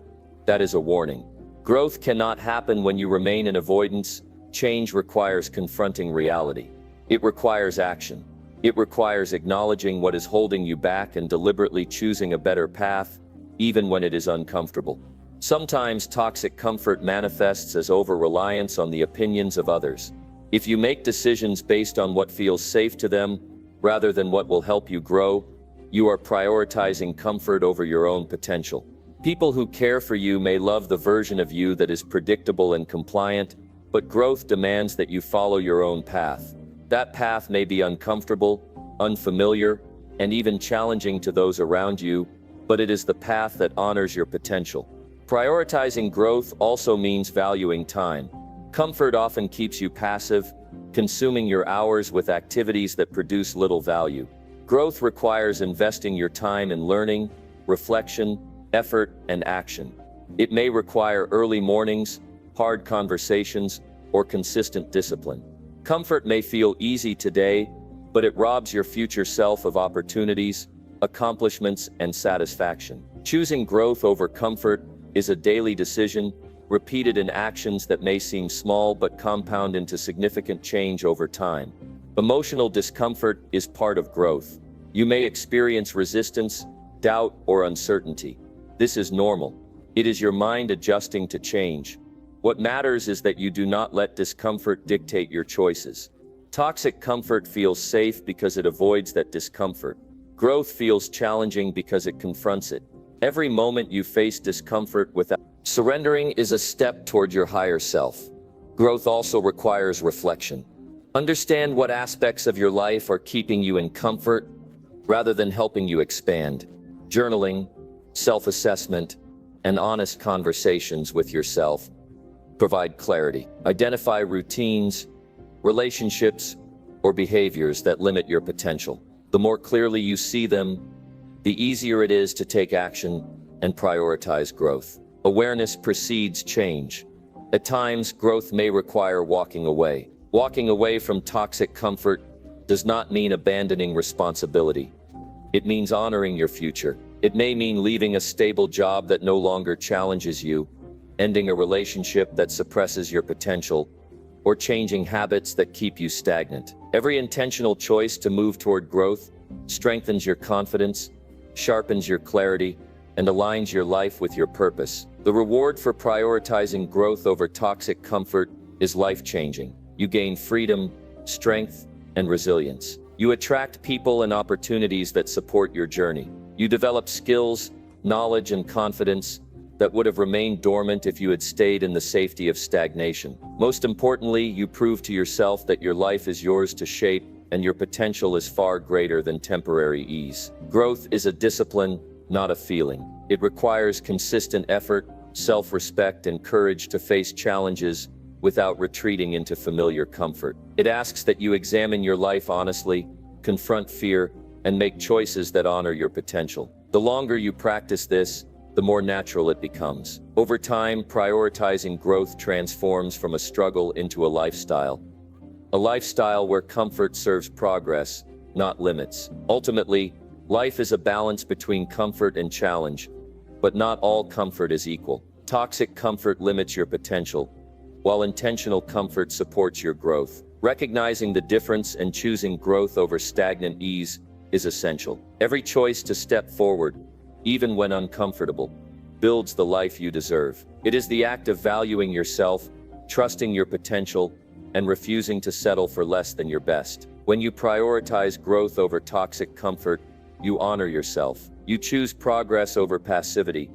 that is a warning. Growth cannot happen when you remain in avoidance. Change requires confronting reality. It requires action. It requires acknowledging what is holding you back and deliberately choosing a better path, even when it is uncomfortable. Sometimes toxic comfort manifests as over-reliance on the opinions of others. If you make decisions based on what feels safe to them, rather than what will help you grow, you are prioritizing comfort over your own potential. People who care for you may love the version of you that is predictable and compliant, but growth demands that you follow your own path. That path may be uncomfortable, unfamiliar, and even challenging to those around you, but it is the path that honors your potential. Prioritizing growth also means valuing time. Comfort often keeps you passive, consuming your hours with activities that produce little value. Growth requires investing your time in learning, reflection, effort, and action. It may require early mornings, hard conversations, or consistent discipline. Comfort may feel easy today, but it robs your future self of opportunities, accomplishments, and satisfaction. Choosing growth over comfort is a daily decision, repeated in actions that may seem small but compound into significant change over time. Emotional discomfort is part of growth. You may experience resistance, doubt, or uncertainty. This is normal. It is your mind adjusting to change. What matters is that you do not let discomfort dictate your choices. Toxic comfort feels safe because it avoids that discomfort. Growth feels challenging because it confronts it. Every moment you face discomfort without surrendering is a step toward your higher self. Growth also requires reflection. Understand what aspects of your life are keeping you in comfort rather than helping you expand. Journaling, self-assessment, and honest conversations with yourself provide clarity. Identify routines, relationships, or behaviors that limit your potential. The more clearly you see them, the easier it is to take action and prioritize growth. Awareness precedes change. At times, growth may require walking away. Walking away from toxic comfort does not mean abandoning responsibility. It means honoring your future. It may mean leaving a stable job that no longer challenges you, ending a relationship that suppresses your potential, or changing habits that keep you stagnant. Every intentional choice to move toward growth strengthens your confidence, sharpens your clarity, and aligns your life with your purpose. The reward for prioritizing growth over toxic comfort is life-changing. You gain freedom, strength, and resilience. You attract people and opportunities that support your journey. You develop skills, knowledge, and confidence that would have remained dormant if you had stayed in the safety of stagnation. Most importantly, you prove to yourself that your life is yours to shape and your potential is far greater than temporary ease. Growth is a discipline, not a feeling. It requires consistent effort, self-respect, and courage to face challenges without retreating into familiar comfort. It asks that you examine your life honestly, confront fear, and make choices that honor your potential. The longer you practice this, the more natural it becomes. Over time, prioritizing growth transforms from a struggle into a lifestyle. A lifestyle where comfort serves progress, not limits. Ultimately, life is a balance between comfort and challenge, but not all comfort is equal. Toxic comfort limits your potential, while intentional comfort supports your growth. Recognizing the difference and choosing growth over stagnant ease is essential. Every choice to step forward, even when uncomfortable, builds the life you deserve. It is the act of valuing yourself, trusting your potential, and refusing to settle for less than your best. When you prioritize growth over toxic comfort, you honor yourself. You choose progress over passivity,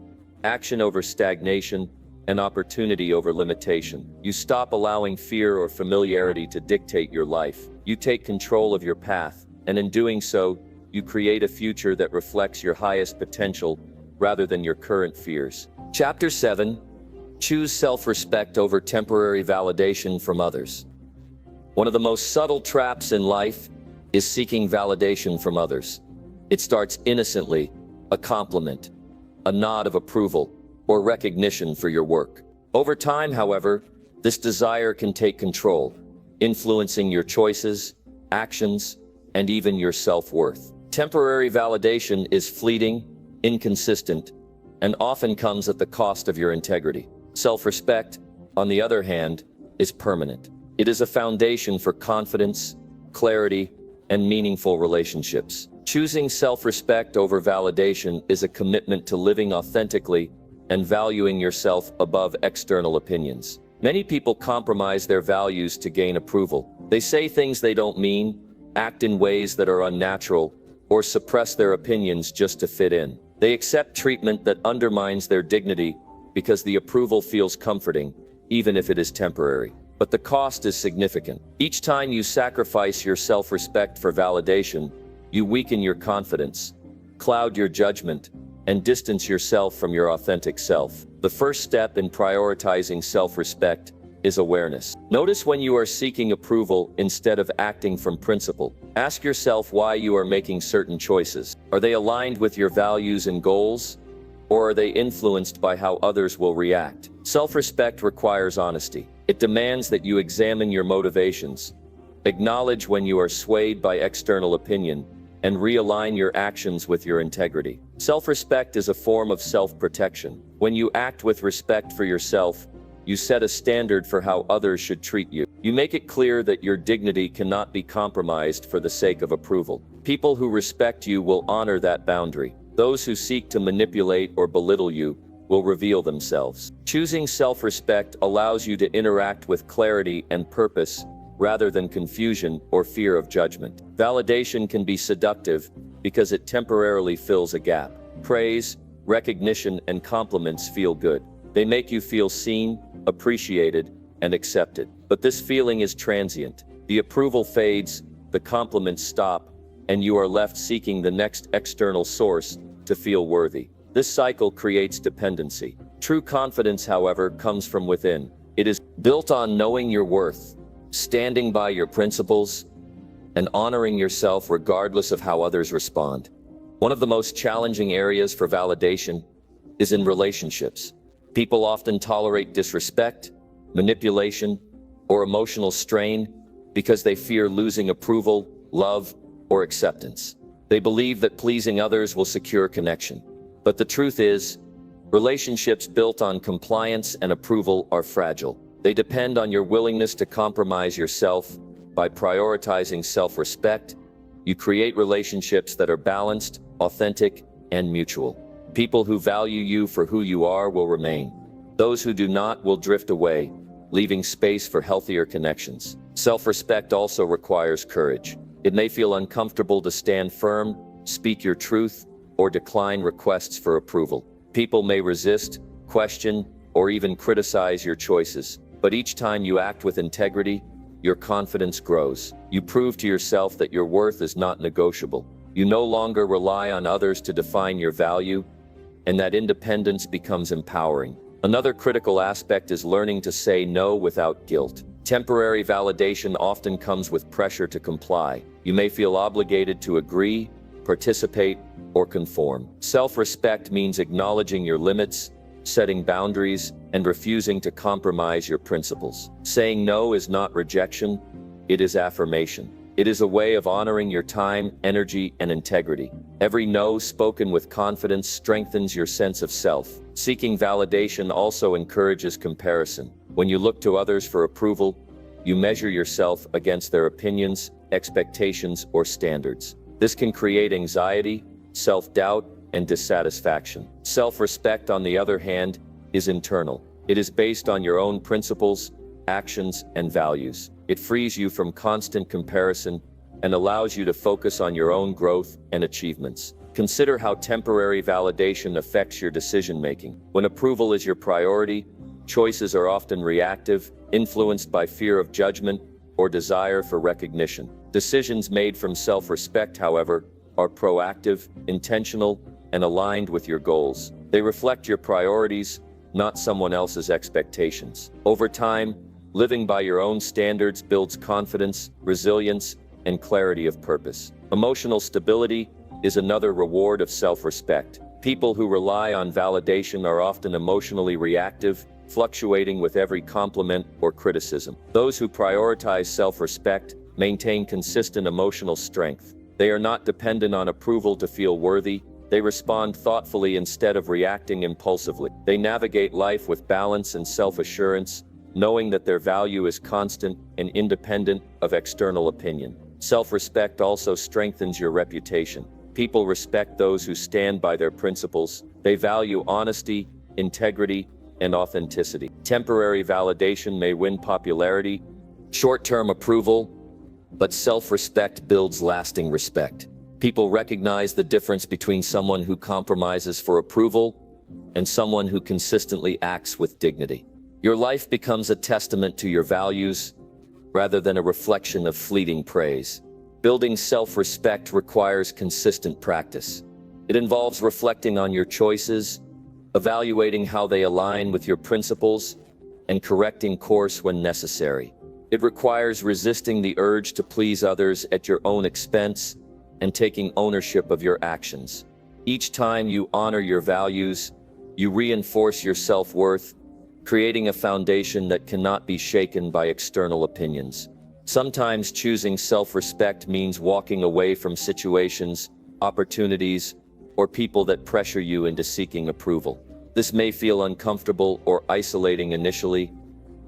action over stagnation, and opportunity over limitation. You stop allowing fear or familiarity to dictate your life. You take control of your path, and in doing so, you create a future that reflects your highest potential rather than your current fears. Chapter 7. Choose self-respect over temporary validation from others. One of the most subtle traps in life is seeking validation from others. It starts innocently, a compliment, a nod of approval, or recognition for your work. Over time, however, this desire can take control, influencing your choices, actions, and even your self-worth. Temporary validation is fleeting, inconsistent, and often comes at the cost of your integrity. Self-respect, on the other hand, is permanent. It is a foundation for confidence, clarity, and meaningful relationships. Choosing self-respect over validation is a commitment to living authentically and valuing yourself above external opinions. Many people compromise their values to gain approval. They say things they don't mean, act in ways that are unnatural, or suppress their opinions just to fit in. They accept treatment that undermines their dignity because the approval feels comforting, even if it is temporary. But the cost is significant. Each time you sacrifice your self-respect for validation, you weaken your confidence, cloud your judgment, and distance yourself from your authentic self. The first step in prioritizing self-respect is awareness. Notice when you are seeking approval instead of acting from principle. Ask yourself why you are making certain choices. Are they aligned with your values and goals, or are they influenced by how others will react? Self-respect requires honesty. It demands that you examine your motivations, acknowledge when you are swayed by external opinion, and realign your actions with your integrity. Self-respect is a form of self-protection. When you act with respect for yourself, you set a standard for how others should treat you. You make it clear that your dignity cannot be compromised for the sake of approval. People who respect you will honor that boundary. Those who seek to manipulate or belittle you will reveal themselves. Choosing self-respect allows you to interact with clarity and purpose rather than confusion or fear of judgment. Validation can be seductive because it temporarily fills a gap. Praise, recognition, and compliments feel good. They make you feel seen, appreciated, and accepted. But this feeling is transient. The approval fades, the compliments stop, and you are left seeking the next external source to feel worthy. This cycle creates dependency. True confidence, however, comes from within. It is built on knowing your worth, standing by your principles, and honoring yourself regardless of how others respond. One of the most challenging areas for validation is in relationships. People often tolerate disrespect, manipulation, or emotional strain because they fear losing approval, love, or acceptance. They believe that pleasing others will secure connection. But the truth is, relationships built on compliance and approval are fragile. They depend on your willingness to compromise yourself. By prioritizing self-respect, you create relationships that are balanced, authentic, and mutual. People who value you for who you are will remain. Those who do not will drift away, leaving space for healthier connections. Self-respect also requires courage. It may feel uncomfortable to stand firm, speak your truth, or decline requests for approval. People may resist, question, or even criticize your choices. But each time you act with integrity, your confidence grows. You prove to yourself that your worth is not negotiable. You no longer rely on others to define your value, and that independence becomes empowering. Another critical aspect is learning to say no without guilt. Temporary validation often comes with pressure to comply. You may feel obligated to agree, participate, or conform. Self-respect means acknowledging your limits, setting boundaries, and refusing to compromise your principles. Saying no is not rejection, it is affirmation. It is a way of honoring your time, energy, and integrity. Every no spoken with confidence strengthens your sense of self. Seeking validation also encourages comparison. When you look to others for approval, you measure yourself against their opinions, expectations, or standards. This can create anxiety, self-doubt, and dissatisfaction. Self-respect, on the other hand, is internal. It is based on your own principles, actions, and values. It frees you from constant comparison and allows you to focus on your own growth and achievements. Consider how temporary validation affects your decision-making. When approval is your priority, choices are often reactive, influenced by fear of judgment or desire for recognition. Decisions made from self-respect, however, are proactive, intentional, and aligned with your goals. They reflect your priorities, not someone else's expectations. Over time, living by your own standards builds confidence, resilience, and clarity of purpose. Emotional stability is another reward of self-respect. People who rely on validation are often emotionally reactive, fluctuating with every compliment or criticism. Those who prioritize self-respect maintain consistent emotional strength. They are not dependent on approval to feel worthy. They respond thoughtfully instead of reacting impulsively. They navigate life with balance and self-assurance, knowing that their value is constant and independent of external opinion. Self-respect also strengthens your reputation. People respect those who stand by their principles. They value honesty, integrity, and authenticity. Temporary validation may win popularity, short-term approval, but self-respect builds lasting respect. People recognize the difference between someone who compromises for approval and someone who consistently acts with dignity. Your life becomes a testament to your values rather than a reflection of fleeting praise. Building self-respect requires consistent practice. It involves reflecting on your choices, evaluating how they align with your principles, and correcting course when necessary. It requires resisting the urge to please others at your own expense and taking ownership of your actions. Each time you honor your values, you reinforce your self-worth, creating a foundation that cannot be shaken by external opinions. Sometimes choosing self-respect means walking away from situations, opportunities, or people that pressure you into seeking approval. This may feel uncomfortable or isolating initially,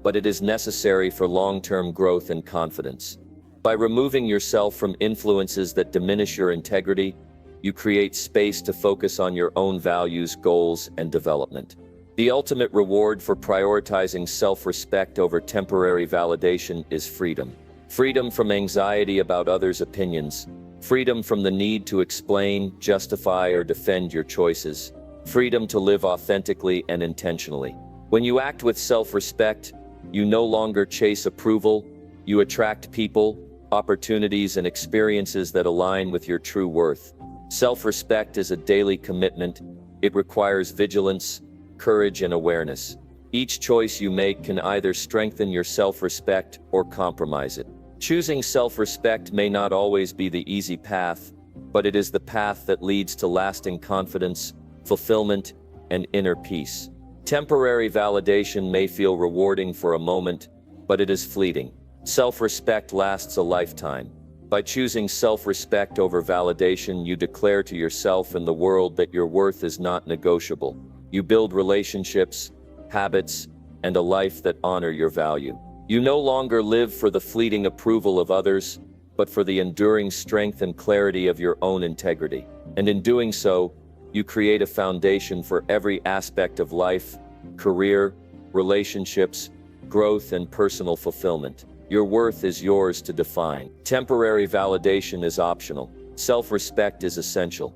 but it is necessary for long-term growth and confidence. By removing yourself from influences that diminish your integrity, you create space to focus on your own values, goals, and development. The ultimate reward for prioritizing self-respect over temporary validation is freedom. Freedom from anxiety about others' opinions. Freedom from the need to explain, justify, or defend your choices. Freedom to live authentically and intentionally. When you act with self-respect, you no longer chase approval. You attract people, opportunities, and experiences that align with your true worth. Self-respect is a daily commitment. It requires vigilance, courage, and awareness. Each choice you make can either strengthen your self-respect or compromise it. Choosing self-respect may not always be the easy path, but it is the path that leads to lasting confidence, fulfillment, and inner peace. Temporary validation may feel rewarding for a moment, but it is fleeting. Self-respect lasts a lifetime. By choosing self-respect over validation, you declare to yourself and the world that your worth is not negotiable. You build relationships, habits, and a life that honor your value. You no longer live for the fleeting approval of others, but for the enduring strength and clarity of your own integrity. And in doing so, you create a foundation for every aspect of life, career, relationships, growth, and personal fulfillment. Your worth is yours to define. Temporary validation is optional. Self-respect is essential.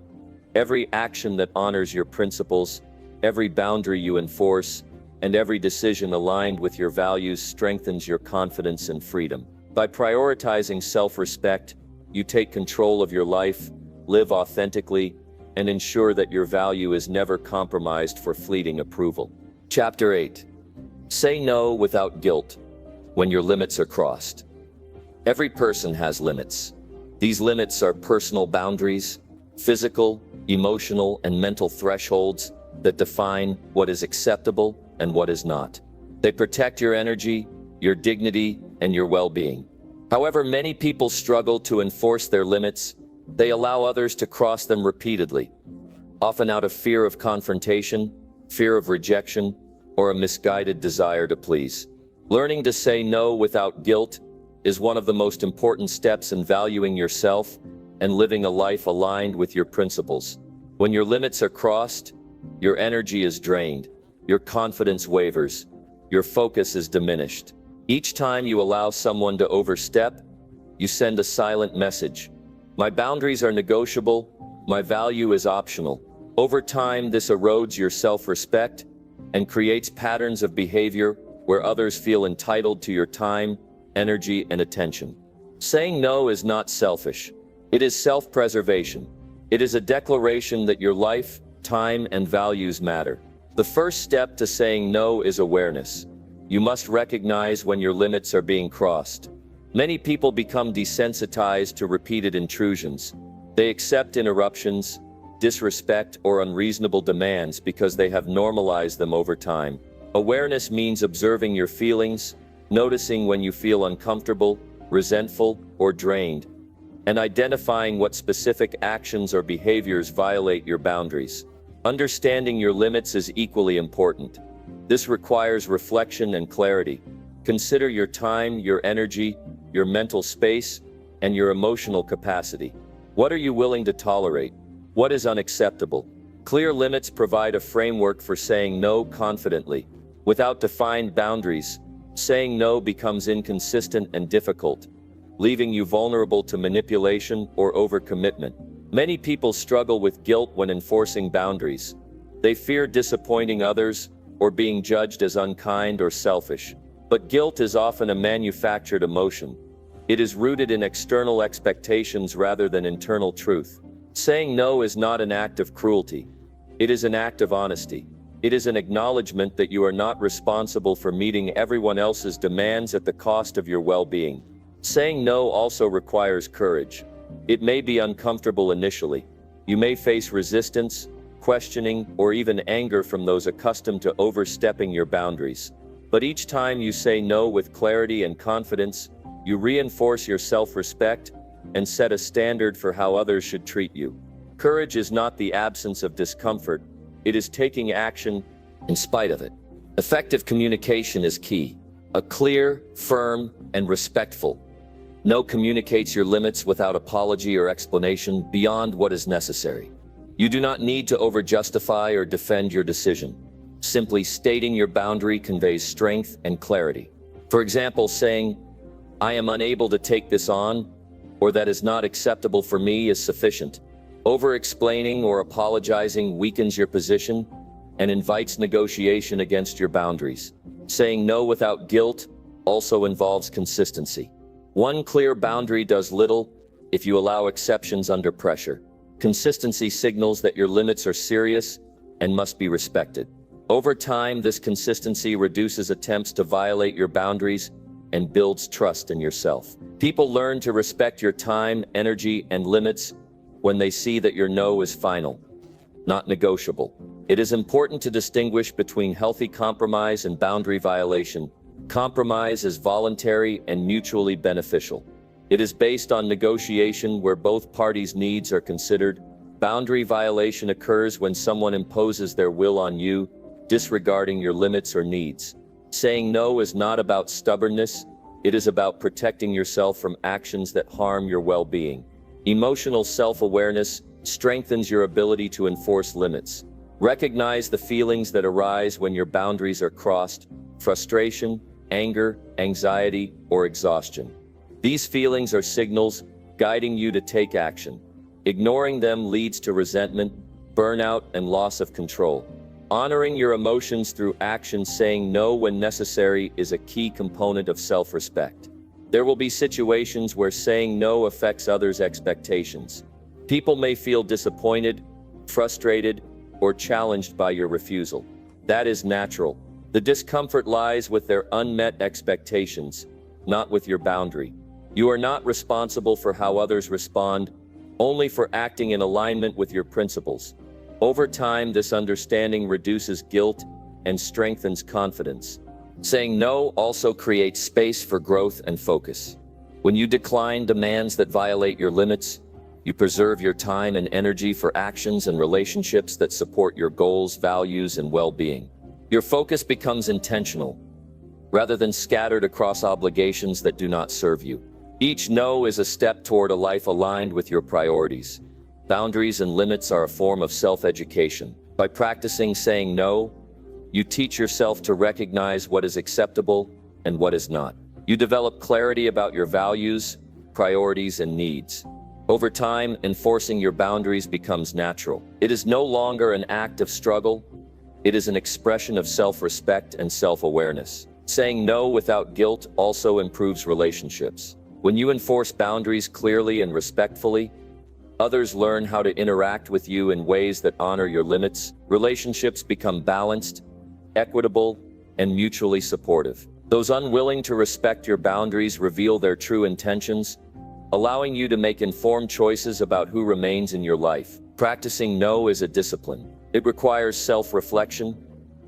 Every action that honors your principles, every boundary you enforce, and every decision aligned with your values strengthens your confidence and freedom. By prioritizing self-respect, you take control of your life, live authentically, and ensure that your value is never compromised for fleeting approval. Chapter 8. Say no without guilt when your limits are crossed. Every person has limits. These limits are personal boundaries, physical, emotional, and mental thresholds that define what is acceptable and what is not. They protect your energy, your dignity, and your well-being. However, many people struggle to enforce their limits. They allow others to cross them repeatedly, often out of fear of confrontation, fear of rejection, or a misguided desire to please. Learning to say no without guilt is one of the most important steps in valuing yourself and living a life aligned with your principles. When your limits are crossed, your energy is drained, your confidence wavers, your focus is diminished. Each time you allow someone to overstep, you send a silent message. My boundaries are negotiable, my value is optional. Over time, this erodes your self-respect and creates patterns of behavior where others feel entitled to your time, energy, and attention. Saying no is not selfish. It is self-preservation. It is a declaration that your life, time, and values matter. The first step to saying no is awareness. You must recognize when your limits are being crossed. Many people become desensitized to repeated intrusions. They accept interruptions, disrespect, or unreasonable demands because they have normalized them over time. Awareness means observing your feelings, noticing when you feel uncomfortable, resentful, or drained, and identifying what specific actions or behaviors violate your boundaries. Understanding your limits is equally important. This requires reflection and clarity. Consider your time, your energy, your mental space, and your emotional capacity. What are you willing to tolerate? What is unacceptable? Clear limits provide a framework for saying no confidently. Without defined boundaries, saying no becomes inconsistent and difficult, leaving you vulnerable to manipulation or overcommitment. Many people struggle with guilt when enforcing boundaries. They fear disappointing others or being judged as unkind or selfish. But guilt is often a manufactured emotion. It is rooted in external expectations rather than internal truth. Saying no is not an act of cruelty. It is an act of honesty. It is an acknowledgement that you are not responsible for meeting everyone else's demands at the cost of your well-being. Saying no also requires courage. It may be uncomfortable initially. You may face resistance, questioning, or even anger from those accustomed to overstepping your boundaries. But each time you say no with clarity and confidence, you reinforce your self-respect and set a standard for how others should treat you. Courage is not the absence of discomfort. It is taking action in spite of it. Effective communication is key. A clear, firm, and respectful no communicates your limits without apology or explanation beyond what is necessary. You do not need to over-justify or defend your decision. Simply stating your boundary conveys strength and clarity. For example, saying, "I am unable to take this on," or "that is not acceptable for me," is sufficient. Over-explaining or apologizing weakens your position and invites negotiation against your boundaries. Saying no without guilt also involves consistency. One clear boundary does little if you allow exceptions under pressure. Consistency signals that your limits are serious and must be respected. Over time, this consistency reduces attempts to violate your boundaries and builds trust in yourself. People learn to respect your time, energy, and limits when they see that your no is final, not negotiable. It is important to distinguish between healthy compromise and boundary violation. Compromise is voluntary and mutually beneficial. It is based on negotiation where both parties' needs are considered. Boundary violation occurs when someone imposes their will on you, disregarding your limits or needs. Saying no is not about stubbornness, it is about protecting yourself from actions that harm your well-being. Emotional self-awareness strengthens your ability to enforce limits. Recognize the feelings that arise when your boundaries are crossed: frustration, anger, anxiety, or exhaustion. These feelings are signals guiding you to take action. Ignoring them leads to resentment, burnout, and loss of control. Honoring your emotions through action, saying no when necessary, is a key component of self-respect. There will be situations where saying no affects others' expectations. People may feel disappointed, frustrated, or challenged by your refusal. That is natural. The discomfort lies with their unmet expectations, not with your boundary. You are not responsible for how others respond, only for acting in alignment with your principles. Over time, this understanding reduces guilt and strengthens confidence. Saying no also creates space for growth and focus. When you decline demands that violate your limits, you preserve your time and energy for actions and relationships that support your goals, values, and well-being. Your focus becomes intentional, rather than scattered across obligations that do not serve you. Each no is a step toward a life aligned with your priorities. Boundaries and limits are a form of self-education. By practicing saying no, you teach yourself to recognize what is acceptable and what is not. You develop clarity about your values, priorities, and needs. Over time, enforcing your boundaries becomes natural. It is no longer an act of struggle. It is an expression of self-respect and self-awareness. Saying no without guilt also improves relationships. When you enforce boundaries clearly and respectfully, others learn how to interact with you in ways that honor your limits. Relationships become balanced, equitable, and mutually supportive. Those unwilling to respect your boundaries reveal their true intentions, allowing you to make informed choices about who remains in your life. Practicing no is a discipline. It requires self-reflection,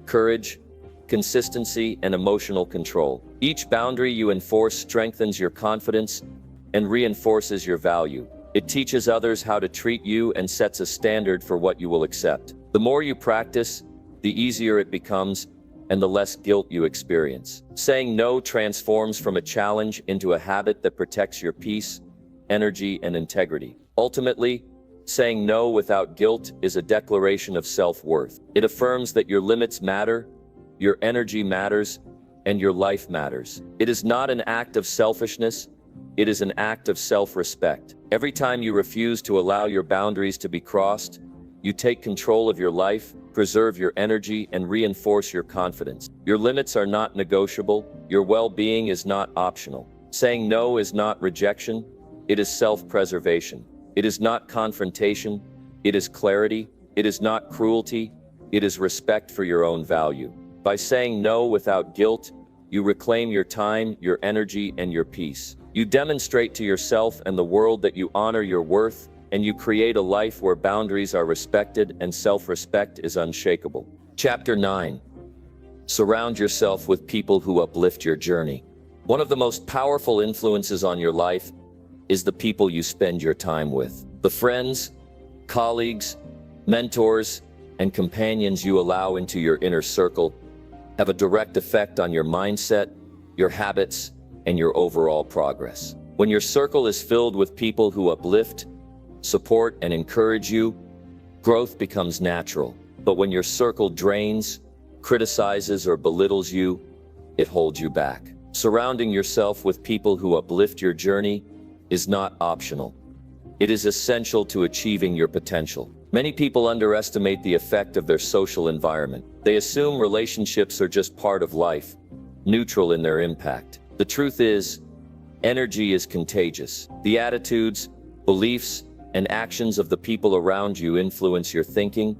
courage, consistency, and emotional control. Each boundary you enforce strengthens your confidence and reinforces your value. It teaches others how to treat you and sets a standard for what you will accept. The more you practice, the easier it becomes, and the less guilt you experience. Saying no transforms from a challenge into a habit that protects your peace, energy, and integrity. Ultimately, saying no without guilt is a declaration of self-worth. It affirms that your limits matter, your energy matters, and your life matters. It is not an act of selfishness, it is an act of self-respect. Every time you refuse to allow your boundaries to be crossed, you take control of your life, preserve your energy, and reinforce your confidence. Your limits are not negotiable, your well-being is not optional. Saying no is not rejection, it is self-preservation. It is not confrontation, it is clarity. It is not cruelty, it is respect for your own value. By saying no without guilt, you reclaim your time, your energy, and your peace. You demonstrate to yourself and the world that you honor your worth, and you create a life where boundaries are respected and self-respect is unshakable. Chapter 9. Surround yourself with people who uplift your journey. One of the most powerful influences on your life is the people you spend your time with. The friends, colleagues, mentors, and companions you allow into your inner circle have a direct effect on your mindset, your habits, and your overall progress. When your circle is filled with people who uplift, support, and encourage you, growth becomes natural. But when your circle drains, criticizes, or belittles you, it holds you back. Surrounding yourself with people who uplift your journey is not optional. It is essential to achieving your potential. Many people underestimate the effect of their social environment. They assume relationships are just part of life, neutral in their impact. The truth is, energy is contagious. The attitudes, beliefs, and actions of the people around you influence your thinking,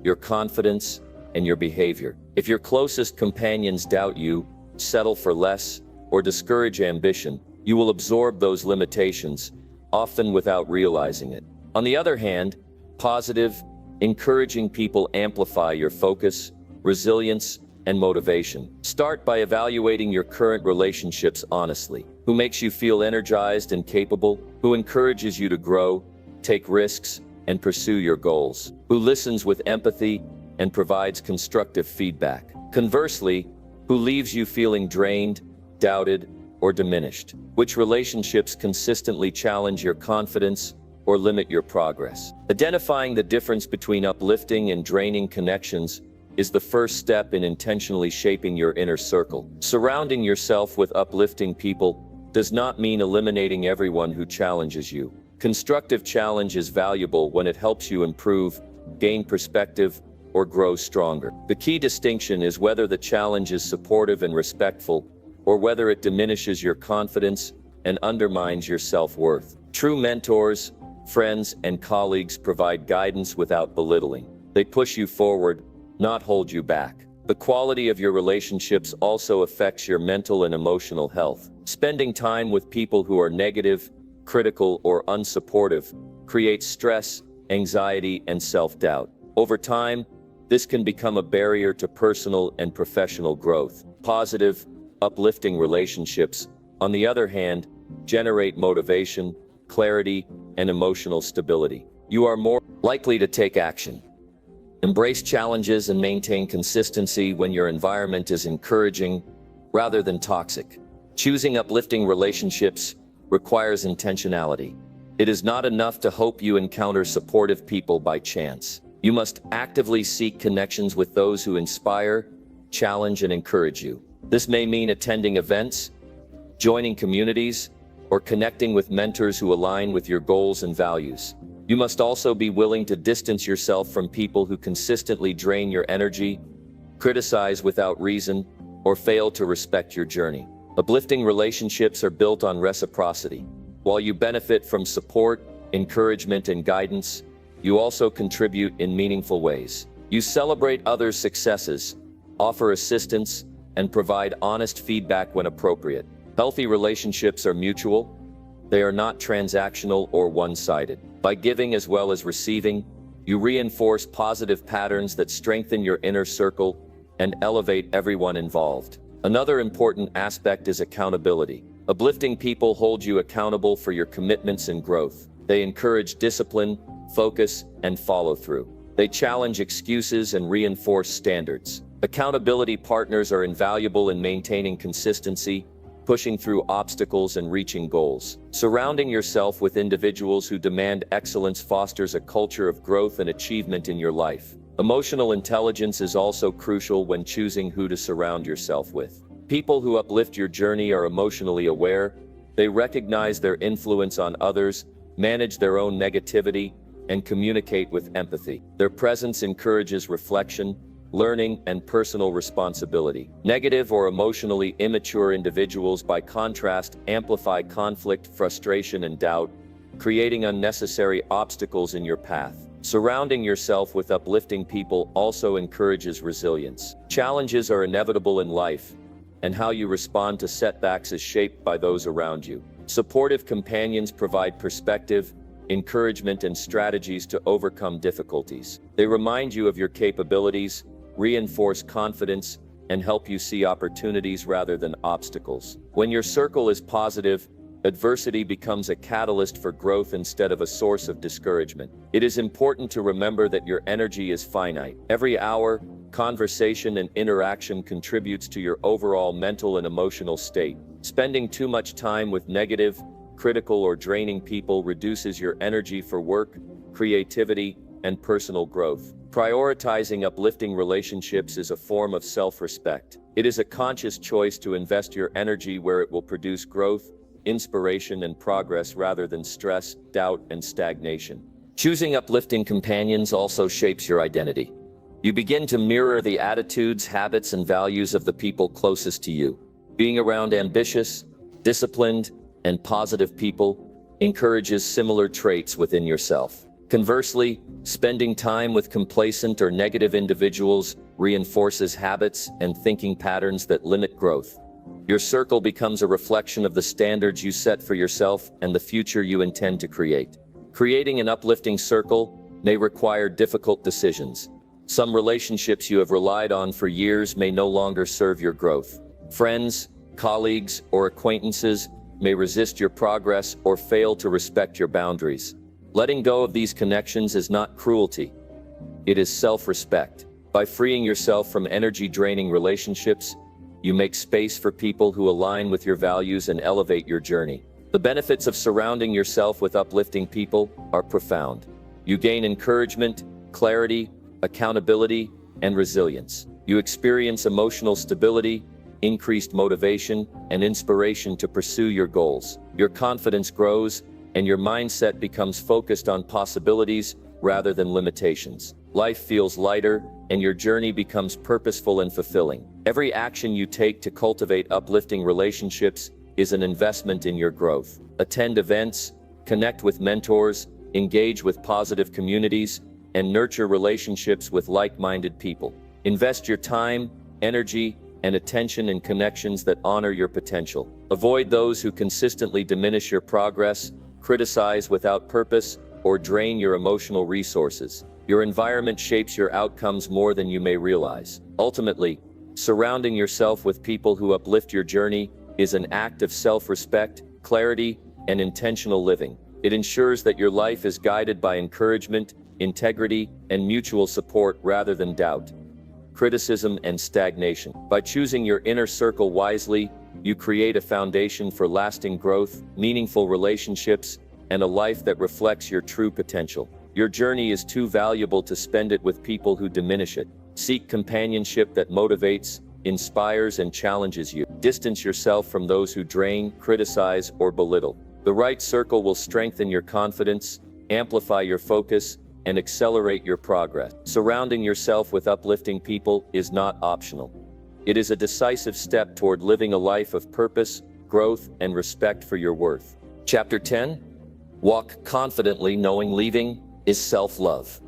your confidence, and your behavior. If your closest companions doubt you, settle for less, or discourage ambition, you will absorb those limitations, often without realizing it. On the other hand, positive, encouraging people amplify your focus, resilience, and motivation. Start by evaluating your current relationships honestly. Who makes you feel energized and capable? Who encourages you to grow, take risks, and pursue your goals? Who listens with empathy and provides constructive feedback? Conversely, who leaves you feeling drained, doubted, or diminished? Which relationships consistently challenge your confidence or limit your progress? Identifying the difference between uplifting and draining connections is the first step in intentionally shaping your inner circle. Surrounding yourself with uplifting people does not mean eliminating everyone who challenges you. Constructive challenge is valuable when it helps you improve, gain perspective, or grow stronger. The key distinction is whether the challenge is supportive and respectful, or whether it diminishes your confidence and undermines your self-worth. True mentors, friends, and colleagues provide guidance without belittling. They push you forward, not hold you back. The quality of your relationships also affects your mental and emotional health. Spending time with people who are negative, critical, or unsupportive creates stress, anxiety, and self-doubt. Over time, this can become a barrier to personal and professional growth. Positive, uplifting relationships, on the other hand, generate motivation, clarity, and emotional stability. You are more likely to take action, embrace challenges, and maintain consistency when your environment is encouraging rather than toxic. Choosing uplifting relationships requires intentionality. It is not enough to hope you encounter supportive people by chance. You must actively seek connections with those who inspire, challenge, and encourage you. This may mean attending events, joining communities, or connecting with mentors who align with your goals and values. You must also be willing to distance yourself from people who consistently drain your energy, criticize without reason, or fail to respect your journey. Uplifting relationships are built on reciprocity. While you benefit from support, encouragement, and guidance, you also contribute in meaningful ways. You celebrate others' successes, offer assistance, and provide honest feedback when appropriate. Healthy relationships are mutual. They are not transactional or one-sided. By giving as well as receiving, you reinforce positive patterns that strengthen your inner circle and elevate everyone involved. Another important aspect is accountability. Uplifting people hold you accountable for your commitments and growth. They encourage discipline, focus, and follow-through. They challenge excuses and reinforce standards. Accountability partners are invaluable in maintaining consistency, pushing through obstacles, and reaching goals. Surrounding yourself with individuals who demand excellence fosters a culture of growth and achievement in your life. Emotional intelligence is also crucial when choosing who to surround yourself with. People who uplift your journey are emotionally aware. They recognize their influence on others, manage their own negativity, and communicate with empathy. Their presence encourages reflection, learning, and personal responsibility. Negative or emotionally immature individuals, by contrast, amplify conflict, frustration, and doubt, creating unnecessary obstacles in your path. Surrounding yourself with uplifting people also encourages resilience. Challenges are inevitable in life, and how you respond to setbacks is shaped by those around you. Supportive companions provide perspective, encouragement, and strategies to overcome difficulties. They remind you of your capabilities, reinforce confidence, and help you see opportunities rather than obstacles. When your circle is positive, adversity becomes a catalyst for growth instead of a source of discouragement. It is important to remember that your energy is finite. Every hour, conversation, and interaction contributes to your overall mental and emotional state. Spending too much time with negative, critical, or draining people reduces your energy for work, creativity, and personal growth. Prioritizing uplifting relationships is a form of self-respect. It is a conscious choice to invest your energy where it will produce growth, inspiration, and progress rather than stress, doubt, and stagnation. Choosing uplifting companions also shapes your identity. You begin to mirror the attitudes, habits, and values of the people closest to you. Being around ambitious, disciplined, and positive people encourages similar traits within yourself. Conversely, spending time with complacent or negative individuals reinforces habits and thinking patterns that limit growth. Your circle becomes a reflection of the standards you set for yourself and the future you intend to create. Creating an uplifting circle may require difficult decisions. Some relationships you have relied on for years may no longer serve your growth. Friends, colleagues, or acquaintances may resist your progress or fail to respect your boundaries. Letting go of these connections is not cruelty. It is self-respect. By freeing yourself from energy-draining relationships, you make space for people who align with your values and elevate your journey. The benefits of surrounding yourself with uplifting people are profound. You gain encouragement, clarity, accountability, and resilience. You experience emotional stability, increased motivation, and inspiration to pursue your goals. Your confidence grows, and your mindset becomes focused on possibilities rather than limitations. Life feels lighter, and your journey becomes purposeful and fulfilling. Every action you take to cultivate uplifting relationships is an investment in your growth. Attend events, connect with mentors, engage with positive communities, and nurture relationships with like-minded people. Invest your time, energy, and attention in connections that honor your potential. Avoid those who consistently diminish your progress, criticize without purpose, or drain your emotional resources. Your environment shapes your outcomes more than you may realize. Ultimately, surrounding yourself with people who uplift your journey is an act of self-respect, clarity, and intentional living. It ensures that your life is guided by encouragement, integrity, and mutual support rather than doubt, criticism, and stagnation. By choosing your inner circle wisely, you create a foundation for lasting growth, meaningful relationships, and a life that reflects your true potential. Your journey is too valuable to spend it with people who diminish it. Seek companionship that motivates, inspires, and challenges you. Distance yourself from those who drain, criticize, or belittle. The right circle will strengthen your confidence, amplify your focus, and accelerate your progress. Surrounding yourself with uplifting people is not optional. It is a decisive step toward living a life of purpose, growth, and respect for your worth. Chapter 10. Walk confidently knowing leaving is self-love.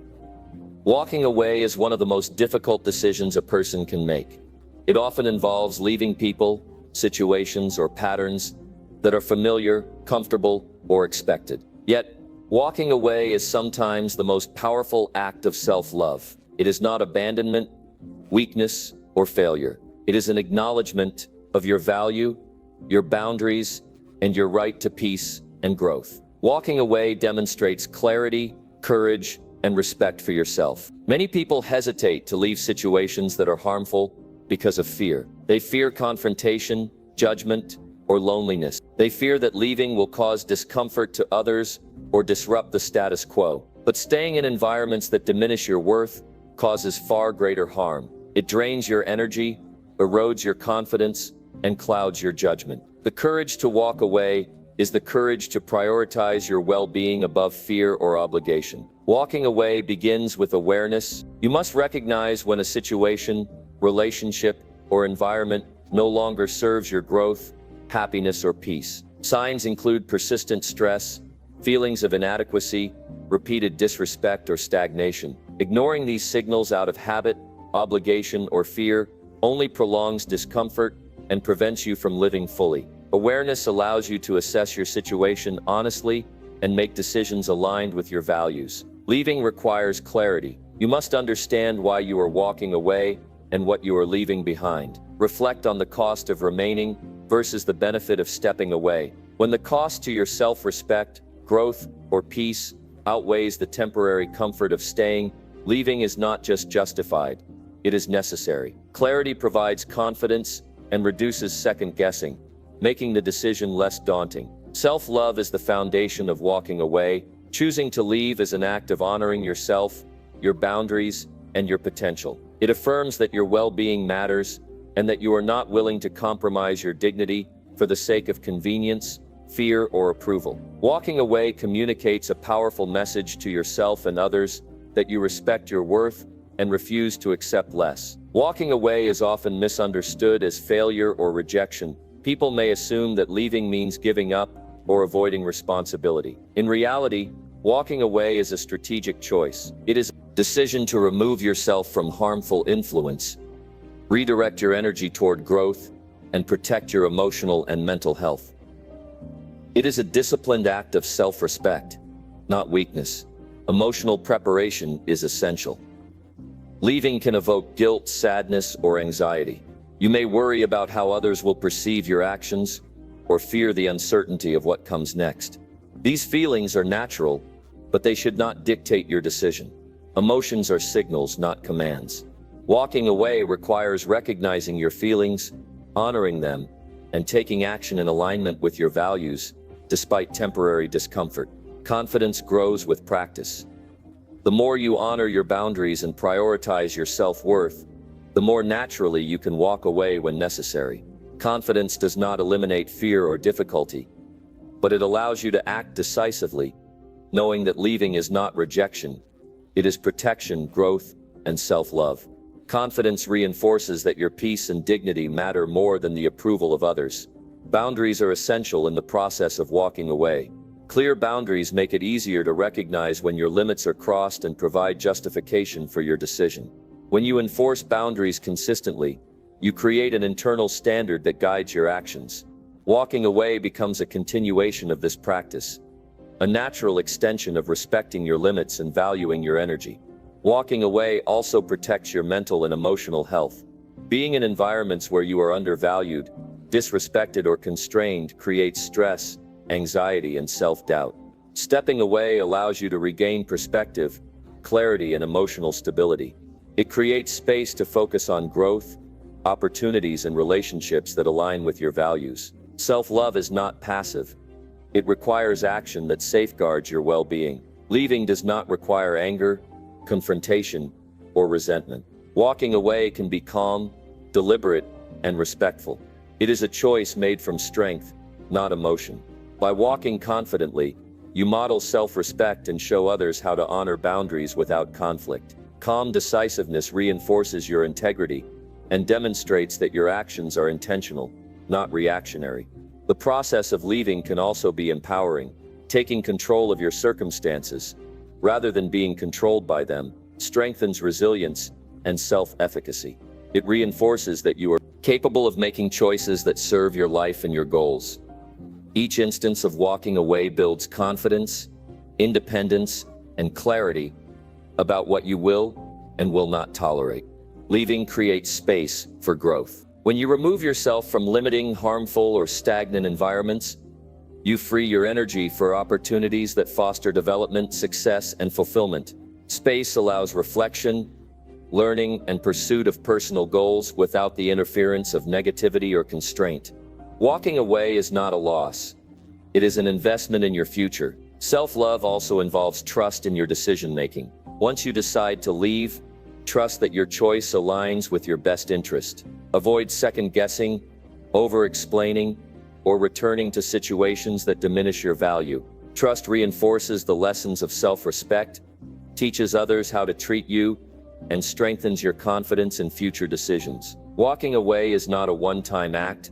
Walking away is one of the most difficult decisions a person can make. It often involves leaving people, situations, or patterns that are familiar, comfortable, or expected. Yet, walking away is sometimes the most powerful act of self-love. It is not abandonment, weakness, or failure. It is an acknowledgement of your value, your boundaries, and your right to peace and growth. Walking away demonstrates clarity, courage, and respect for yourself. Many people hesitate to leave situations that are harmful because of fear. They fear confrontation, judgment, or loneliness. They fear that leaving will cause discomfort to others or disrupt the status quo. But staying in environments that diminish your worth causes far greater harm. It drains your energy, erodes your confidence, and clouds your judgment. The courage to walk away is the courage to prioritize your well-being above fear or obligation. Walking away begins with awareness. You must recognize when a situation, relationship, or environment no longer serves your growth, happiness, or peace. Signs include persistent stress, feelings of inadequacy, repeated disrespect, or stagnation. Ignoring these signals out of habit, obligation, or fear only prolongs discomfort and prevents you from living fully. Awareness allows you to assess your situation honestly and make decisions aligned with your values. Leaving requires clarity. You must understand why you are walking away and what you are leaving behind. Reflect on the cost of remaining versus the benefit of stepping away. When the cost to your self-respect, growth, or peace outweighs the temporary comfort of staying, leaving is not just justified, it is necessary. Clarity provides confidence and reduces second-guessing, making the decision less daunting. Self-love is the foundation of walking away. Choosing to leave is an act of honoring yourself, your boundaries, and your potential. It affirms that your well-being matters and that you are not willing to compromise your dignity for the sake of convenience, fear, or approval. Walking away communicates a powerful message to yourself and others that you respect your worth and refuse to accept less. Walking away is often misunderstood as failure or rejection. People may assume that leaving means giving up or avoiding responsibility. In reality, walking away is a strategic choice. It is a decision to remove yourself from harmful influence, redirect your energy toward growth, and protect your emotional and mental health. It is a disciplined act of self-respect, not weakness. Emotional preparation is essential. Leaving can evoke guilt, sadness, or anxiety. You may worry about how others will perceive your actions or fear the uncertainty of what comes next. These feelings are natural, but they should not dictate your decision. Emotions are signals, not commands. Walking away requires recognizing your feelings, honoring them, and taking action in alignment with your values, despite temporary discomfort. Confidence grows with practice. The more you honor your boundaries and prioritize your self-worth, the more naturally you can walk away when necessary. Confidence does not eliminate fear or difficulty, but it allows you to act decisively, knowing that leaving is not rejection. It is protection, growth, and self-love. Confidence reinforces that your peace and dignity matter more than the approval of others. Boundaries are essential in the process of walking away. Clear boundaries make it easier to recognize when your limits are crossed and provide justification for your decision. When you enforce boundaries consistently, you create an internal standard that guides your actions. Walking away becomes a continuation of this practice, a natural extension of respecting your limits and valuing your energy. Walking away also protects your mental and emotional health. Being in environments where you are undervalued, disrespected, or constrained creates stress, anxiety, and self-doubt. Stepping away allows you to regain perspective, clarity, and emotional stability. It creates space to focus on growth, opportunities, and relationships that align with your values. Self-love is not passive. It requires action that safeguards your well-being. Leaving does not require anger, confrontation, or resentment. Walking away can be calm, deliberate, and respectful. It is a choice made from strength, not emotion. By walking confidently, you model self-respect and show others how to honor boundaries without conflict. Calm decisiveness reinforces your integrity and demonstrates that your actions are intentional, not reactionary. The process of leaving can also be empowering. Taking control of your circumstances, rather than being controlled by them, strengthens resilience and self-efficacy. It reinforces that you are capable of making choices that serve your life and your goals. Each instance of walking away builds confidence, independence, and clarity about what you will and will not tolerate. Leaving creates space for growth. When you remove yourself from limiting, harmful, or stagnant environments, you free your energy for opportunities that foster development, success, and fulfillment. Space allows reflection, learning, and pursuit of personal goals without the interference of negativity or constraint. Walking away is not a loss. It is an investment in your future. Self-love also involves trust in your decision-making. Once you decide to leave, trust that your choice aligns with your best interest. Avoid second-guessing, over-explaining, or returning to situations that diminish your value. Trust reinforces the lessons of self-respect, teaches others how to treat you, and strengthens your confidence in future decisions. Walking away is not a one-time act.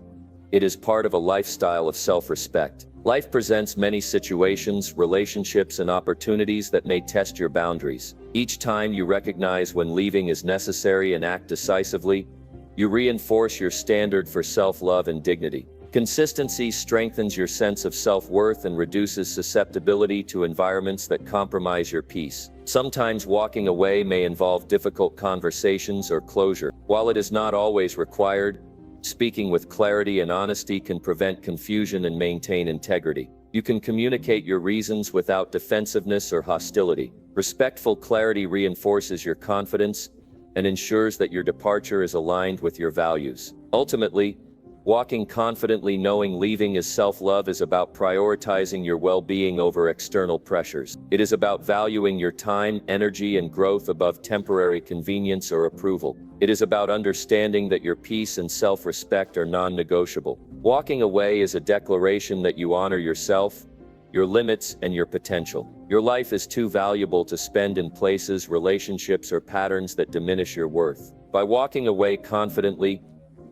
It is part of a lifestyle of self-respect. Life presents many situations, relationships, and opportunities that may test your boundaries. Each time you recognize when leaving is necessary and act decisively, you reinforce your standard for self-love and dignity. Consistency strengthens your sense of self-worth and reduces susceptibility to environments that compromise your peace. Sometimes walking away may involve difficult conversations or closure. While it is not always required, speaking with clarity and honesty can prevent confusion and maintain integrity. You can communicate your reasons without defensiveness or hostility. Respectful clarity reinforces your confidence and ensures that your departure is aligned with your values. Ultimately, walking confidently knowing leaving is self-love is about prioritizing your well-being over external pressures. It is about valuing your time, energy, and growth above temporary convenience or approval. It is about understanding that your peace and self-respect are non-negotiable. Walking away is a declaration that you honor yourself, your limits, and your potential. Your life is too valuable to spend in places, relationships, or patterns that diminish your worth. By walking away confidently,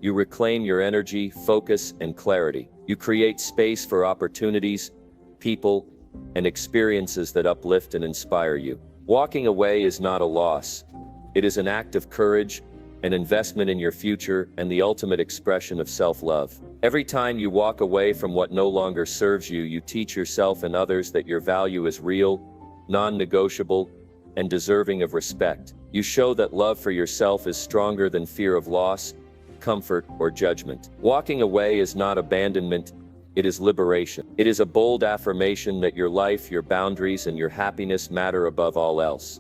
you reclaim your energy, focus, and clarity. You create space for opportunities, people, and experiences that uplift and inspire you. Walking away is not a loss. It is an act of courage, an investment in your future, and the ultimate expression of self-love. Every time you walk away from what no longer serves you, you teach yourself and others that your value is real, non-negotiable, and deserving of respect. You show that love for yourself is stronger than fear of loss, comfort, or judgment. Walking away is not abandonment, it is liberation. It is a bold affirmation that your life, your boundaries, and your happiness matter above all else.